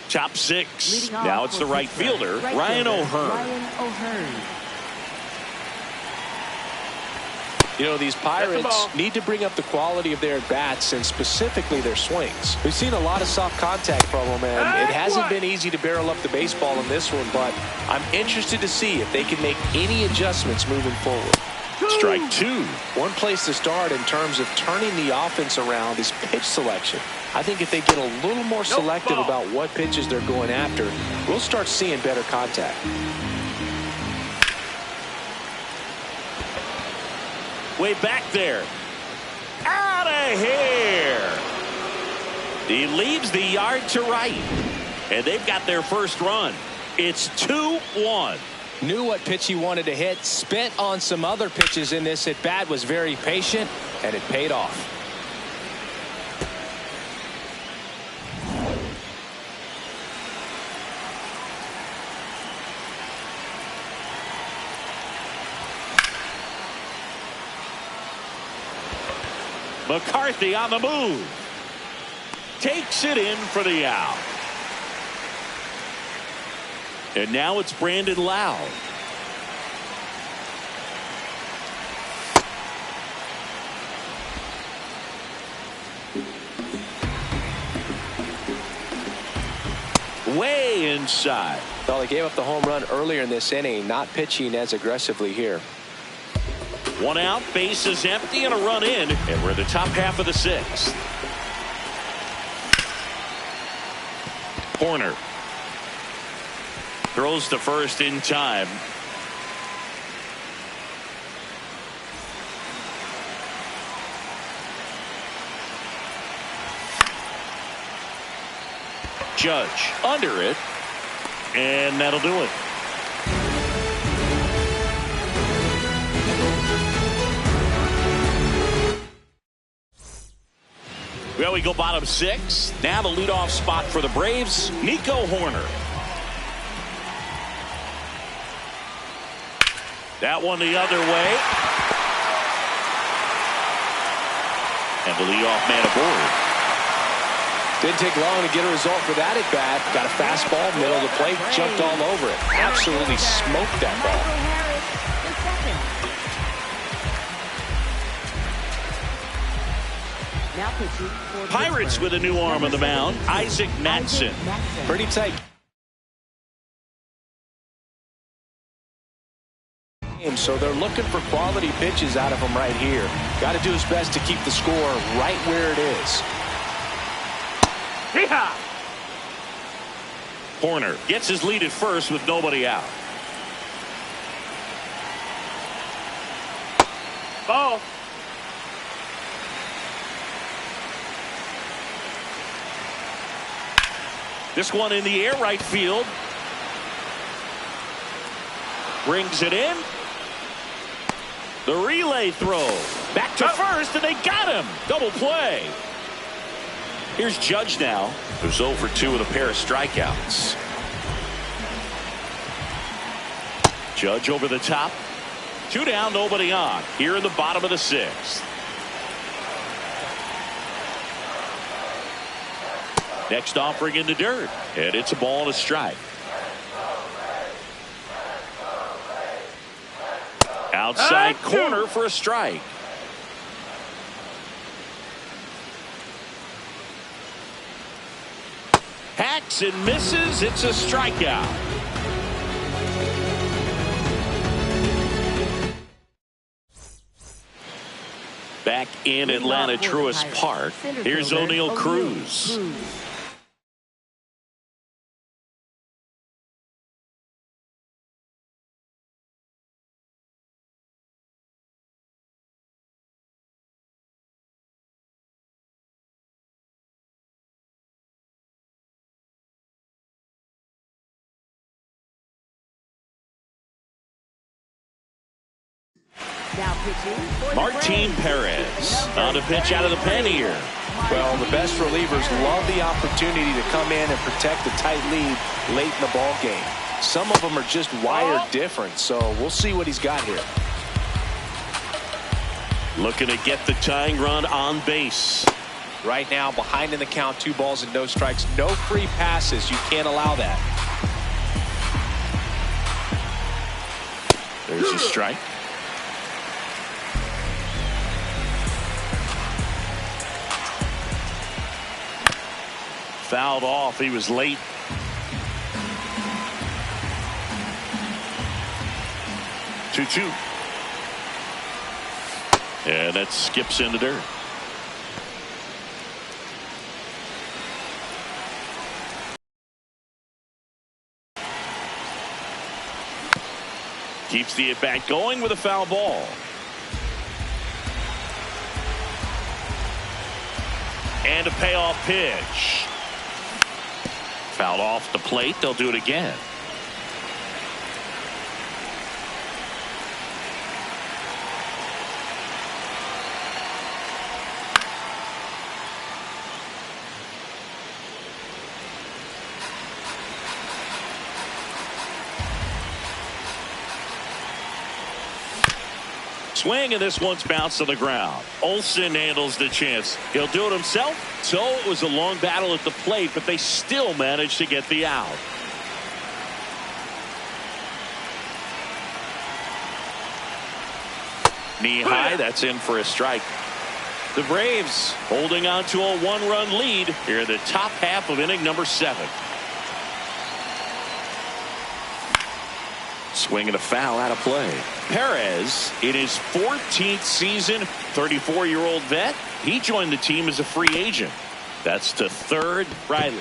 Top 6. Now it's the right fielder, Ryan O'Hearn. You know, these Pirates need to bring up the quality of their at-bats and specifically their swings. We've seen a lot of soft contact from them, and it hasn't been easy to barrel up the baseball in this one, but I'm interested to see if they can make any adjustments moving forward. Strike 2. One place to start in terms of turning the offense around is pitch selection. I think if they get a little more selective about what pitches they're going after, we'll start seeing better contact. Way back there. Out of here. He leaves the yard to right. And they've got their first run. It's 2-1. Knew what pitch he wanted to hit. Spent on some other pitches in this at bat. Was very patient, and it paid off. McCarthy on the move. Takes it in for the out. And now it's Brandon Lowe. Way inside. Well, they gave up the home run earlier in this inning, not pitching as aggressively here. 1 out, bases empty, and a run in, and we're in the top half of the 6th. Horner throws to first in time. Judge under it, and that'll do it. Well, we go bottom 6. Now the leadoff spot for the Braves, Nico Horner. That one the other way. And the leadoff man aboard. Didn't take long to get a result for that at bat. Got a fastball, middle of the plate, jumped all over it. Absolutely smoked that ball. Pirates with a new arm on the mound, Isaac Matson. Pretty tight. So they're looking for quality pitches out of him right here. Got to do his best to keep the score right where it is. Yeehaw! Horner gets his lead at first with nobody out. Ball. This one in the air, right field. Brings it in. The relay throw. Back to first, and they got him. Double play. Here's Judge now. Who's 0 for 2 with a pair of strikeouts. Judge over the top. 2 down, nobody on. Here in the bottom of the 6th. Next offering in the dirt. And it's a ball and a strike. Outside corner for a strike. Hacks and misses. It's a strikeout. Back in Atlanta Truist Park. Here's O'Neal Cruz. Martin Perez on the pitch out of the pen here. Well, the best relievers love the opportunity to come in and protect a tight lead late in the ball game. Some of them are just wired different, so we'll see what he's got here. Looking to get the tying run on base. Right now, behind in the count, 2 balls and no strikes. No free passes. You can't allow that. There's a strike. Fouled off. He was late. Two. And that skips in the dirt. Keeps the at-bat going with a foul ball. And a payoff pitch. Fouled off the plate. They'll do it again. Swing, and this one's bounced to the ground. Olsen handles the chance. He'll do it himself. So it was a long battle at the plate, but they still managed to get the out. Knee high, that's in for a strike. The Braves holding on to a 1-run lead here in the top half of inning number 7. Swing and a foul out of play. Perez, in his 14th season, 34-year-old vet, he joined the team as a free agent. That's to third, Riley.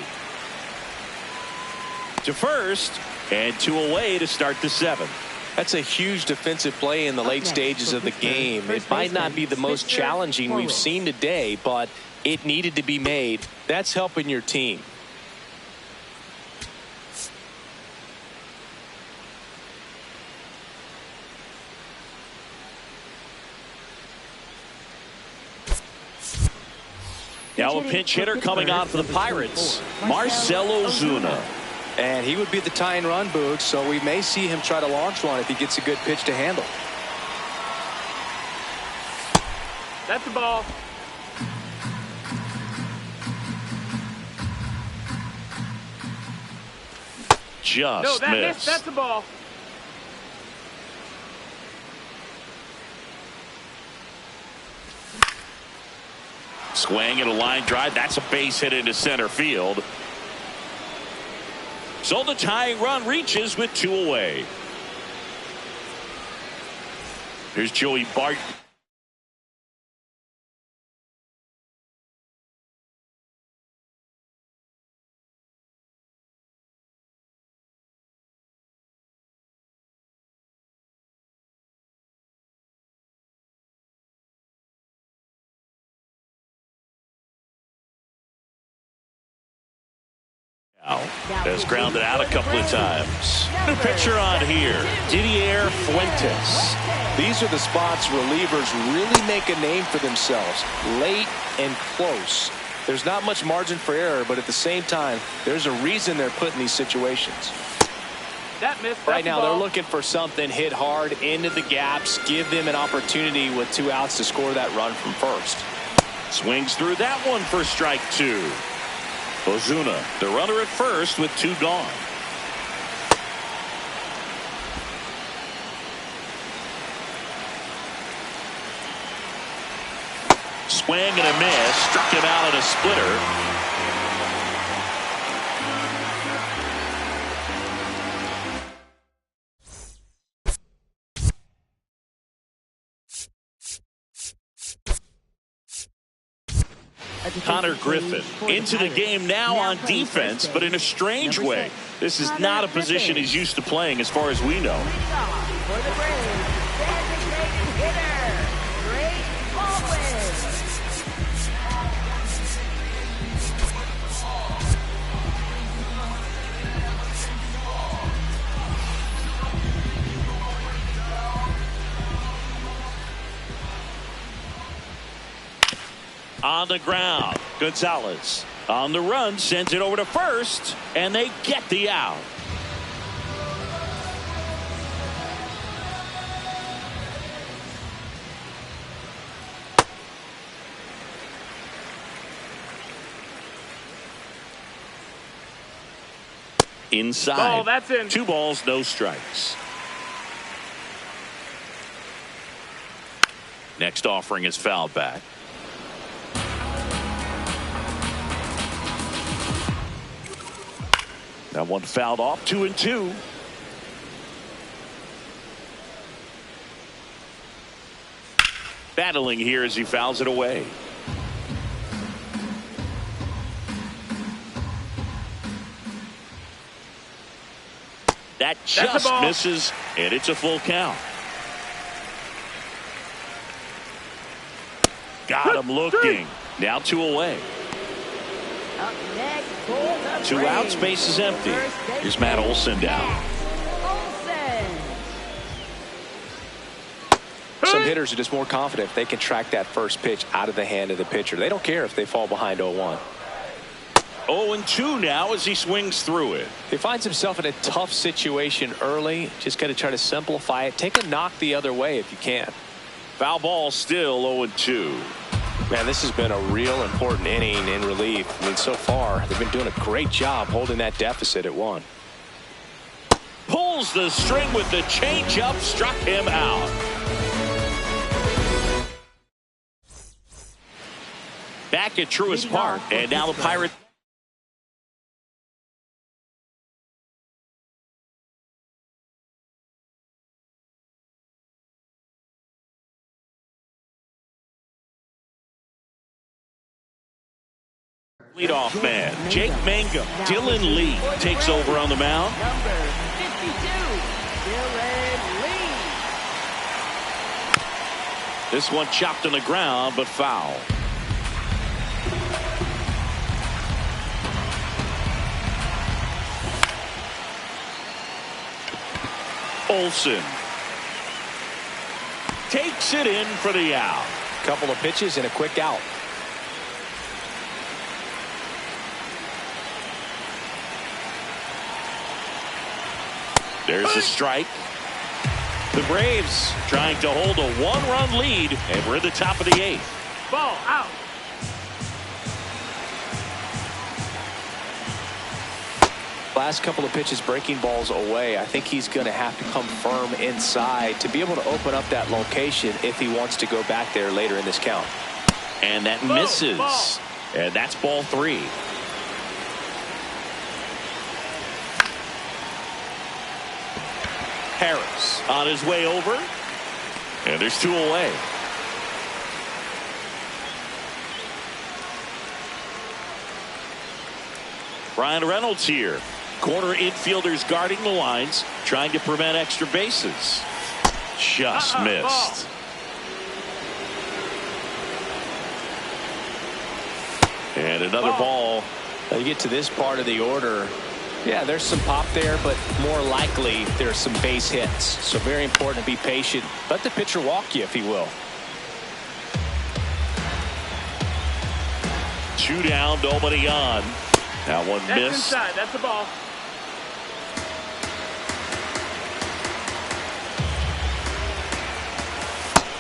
To first, and 2 away to start the 7th. That's a huge defensive play in the late stages of the game. It might not be the most challenging we've seen today, but it needed to be made. That's helping your team. Now a pinch hitter coming on for the Pirates, Marcell Ozuna. And he would be the tying run, Boog, so we may see him try to launch one if he gets a good pitch to handle. That's the ball. Just missed. That's the ball. Swing and a line drive. That's a base hit into center field. So the tying run reaches with 2 away. Here's Joey Bart. Has grounded out a couple of times. New pitcher on here, Didier Fuentes. These are the spots relievers really make a name for themselves. Late and close. There's not much margin for error, but at the same time, there's a reason they're put in these situations. That missed. Right now, they're looking for something hit hard into the gaps, give them an opportunity with 2 outs to score that run from first. Swings through that one for strike 2. Ozuna, the runner at first with 2 gone. Swing and a miss. Struck him out on a splitter. Connor Griffin into the game now on defense, but in a strange way. This is not a position he's used to playing as far as we know. For the Braves, designated hitter, Drake Baldwin. On the ground, Gonzalez on the run, sends it over to first, and they get the out. Inside. Ball, that's in. 2 balls, no strikes. Next offering is fouled back. That one fouled off, 2-2. Battling here as he fouls it away. That just misses, and it's a full count. Got him looking. Now 2 away. Up next for the 2 outs, base is empty. Here's Matt Olson down. Some hitters are just more confident if they can track that first pitch out of the hand of the pitcher. They don't care if they fall behind 0-1. 0-2 now as he swings through it. He finds himself in a tough situation early. Just got to try to simplify it. Take a knock the other way if you can. Foul ball, still 0-2. Man, this has been a real important inning in relief. I mean, so far, they've been doing a great job holding that deficit at 1. Pulls the string with the changeup, struck him out. Back at Truist Park, and now the Pirates. Leadoff man, Jake Mangum. Dylan Lee takes over on the mound. Number 52, Dylan Lee. This one chopped on the ground, but foul. Olson takes it in for the out. Couple of pitches and a quick out. There's a strike. The Braves trying to hold a 1-run lead, and we're at the top of the 8th. Ball out. Last couple of pitches breaking balls away. I think he's going to have to come firm inside to be able to open up that location if he wants to go back there later in this count. And that misses. And that's ball 3. Harris on his way over. And there's 2 away. Brian Reynolds here. Corner infielders guarding the lines, trying to prevent extra bases. Just missed. And another ball. Now you get to this part of the order. Yeah, there's some pop there, but more likely there's some base hits. So very important to be patient. Let the pitcher walk you if he will. 2 down, nobody on. That one That's missed. Inside. That's the ball.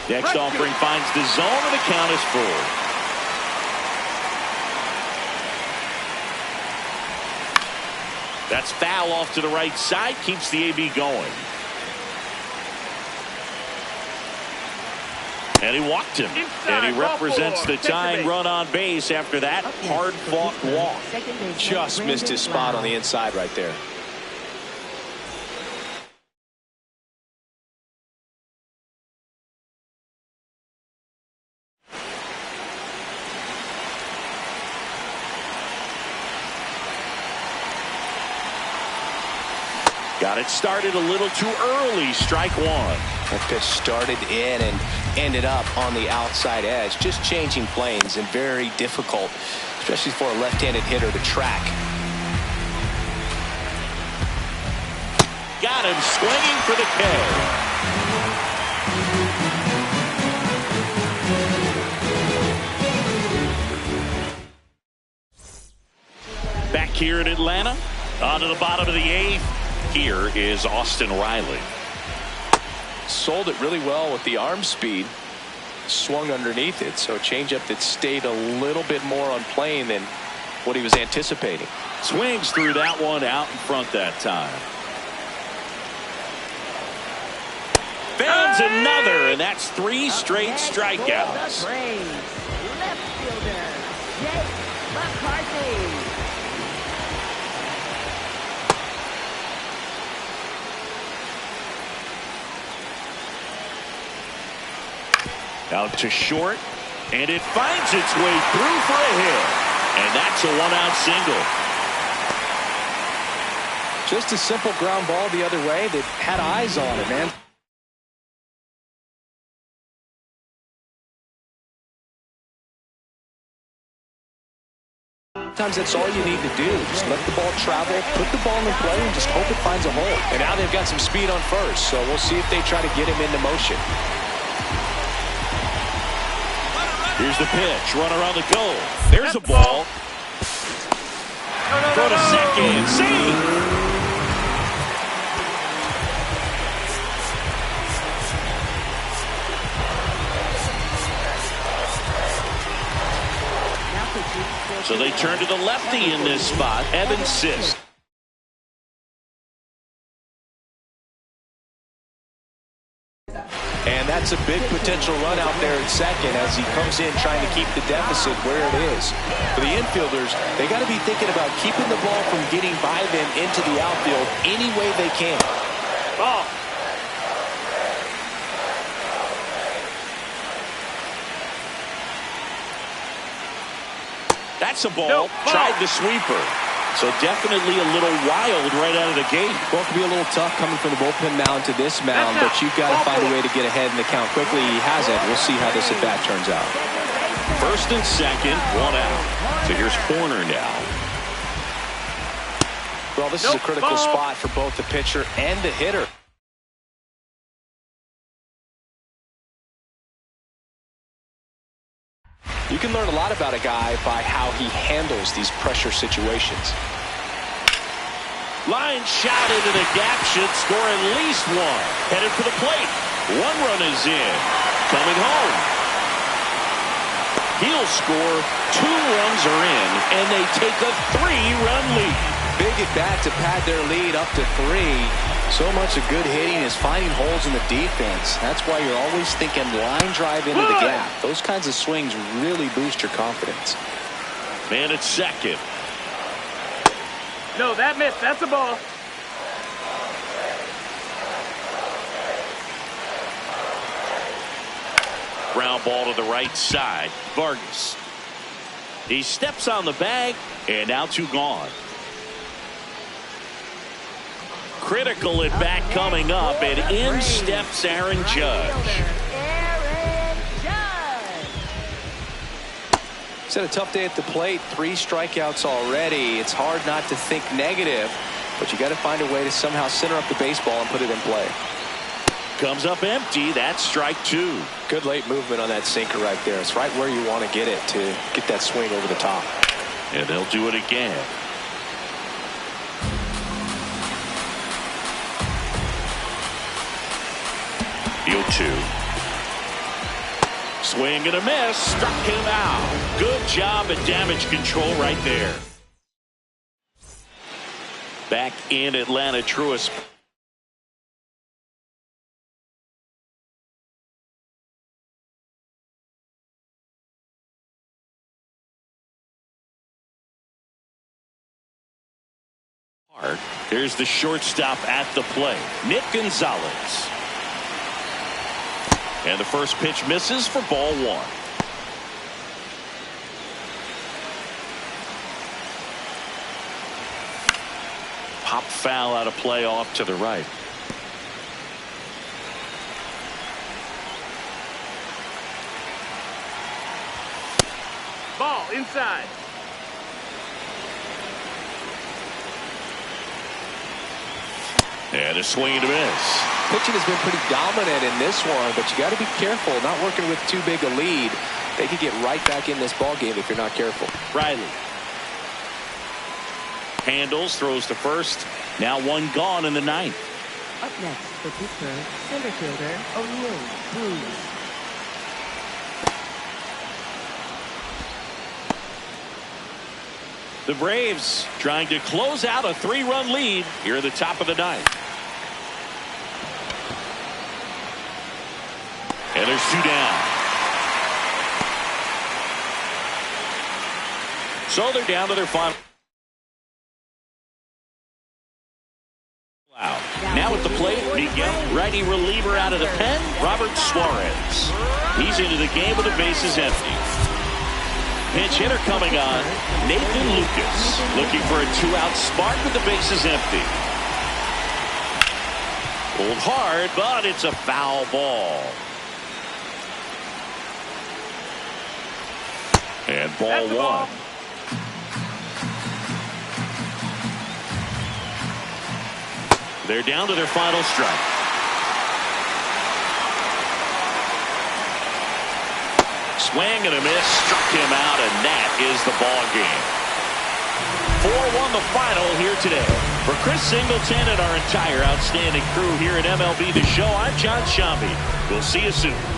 Next offering finds the zone, and the count is full. That's foul off to the right side, keeps the AB going. And he walked him. Inside, and he represents the tying run on base after that hard-fought walk. Just missed his spot on the inside right there. Got it started a little too early. Strike 1. That pitch started in and ended up on the outside edge. Just changing planes and very difficult, especially for a left-handed hitter to track. Got him swinging for the K. here in Atlanta. On to the bottom of the 8th. Here is Austin Riley. Sold it really well with the arm speed. Swung underneath it, so a changeup that stayed a little bit more on plane than what he was anticipating. Swings through that one out in front that time. Finds another, and that's 3 straight strikeouts. Left fielder, Jake McCarthy. Out to short, and it finds its way through for a hit. And that's a 1-out single. Just a simple ground ball the other way that had eyes on it, man. Sometimes that's all you need to do. Just let the ball travel, put the ball in play, and just hope it finds a hole. And now they've got some speed on first, so we'll see if they try to get him into motion. Here's the pitch. Runner on the go. There's a ball. Go to second. See. So they turn to the lefty in this spot, Evan Sisk. And that's a big potential run out there at second as he comes in trying to keep the deficit where it is. For the infielders, they got to be thinking about keeping the ball from getting by them into the outfield any way they can. Ball. That's a ball. Tried the sweeper. So definitely a little wild right out of the gate. Well, it could be a little tough coming from the bullpen mound to this mound, but you've got to find a way to get ahead in the count quickly. He hasn't. We'll see how this at bat turns out. First and second, 1 out. So here's Horner now. Well, this is a critical spot for both the pitcher and the hitter. You can learn a lot about a guy by how he handles these pressure situations. Line shot into the gap, should score at least 1. Headed for the plate. 1 run is in. Coming home. He'll score. 2 runs are in, and they take a 3-run lead. Big at bat to pad their lead up to 3. So much of good hitting is finding holes in the defense. That's why you're always thinking line drive into the gap. Those kinds of swings really boost your confidence. Man at second. No, that missed. That's a ball. Ground ball to the right side. Vargas. He steps on the bag, and now 2 gone. Critical at bat coming up, and in steps Aaron Judge. He's had a tough day at the plate. 3 strikeouts already. It's hard not to think negative, but you got to find a way to somehow center up the baseball and put it in play. Comes up empty. That's strike 2. Good late movement on that sinker right there. It's right where you want to get it to get that swing over the top. And they'll do it again. Deal 2. Swing and a miss. Struck him out. Good job at damage control right there. Back in Atlanta, Truist. Here's the shortstop at the plate, Nick Gonzalez. And the first pitch misses for ball 1. Pop foul out of play off to the right. Ball inside. And a swing and a miss. Pitching has been pretty dominant in this one, but you got to be careful not working with too big a lead. They could get right back in this ball game if you're not careful. Riley. handles, throws to first. Now one gone in the ninth. Up next for Pittsburgh, center fielder O'Neill Cruz. The Braves trying to close out a 3-run lead here at the top of the ninth. And there's 2 down. So they're down to their final. Wow. Now at the plate, Miguel, righty reliever out of the pen, Robert Suarez. He's into the game with the bases empty. Pinch hitter coming on, Nathan Lucas, looking for a 2-out spark with the bases empty. Pulled hard, but it's a foul ball. And ball 1. They're down to their final strike. Swing and a miss, struck him out, and that is the ball game. 4-1 the final here today. For Chris Singleton and our entire outstanding crew here at MLB The Show, I'm John Shambi. We'll see you soon.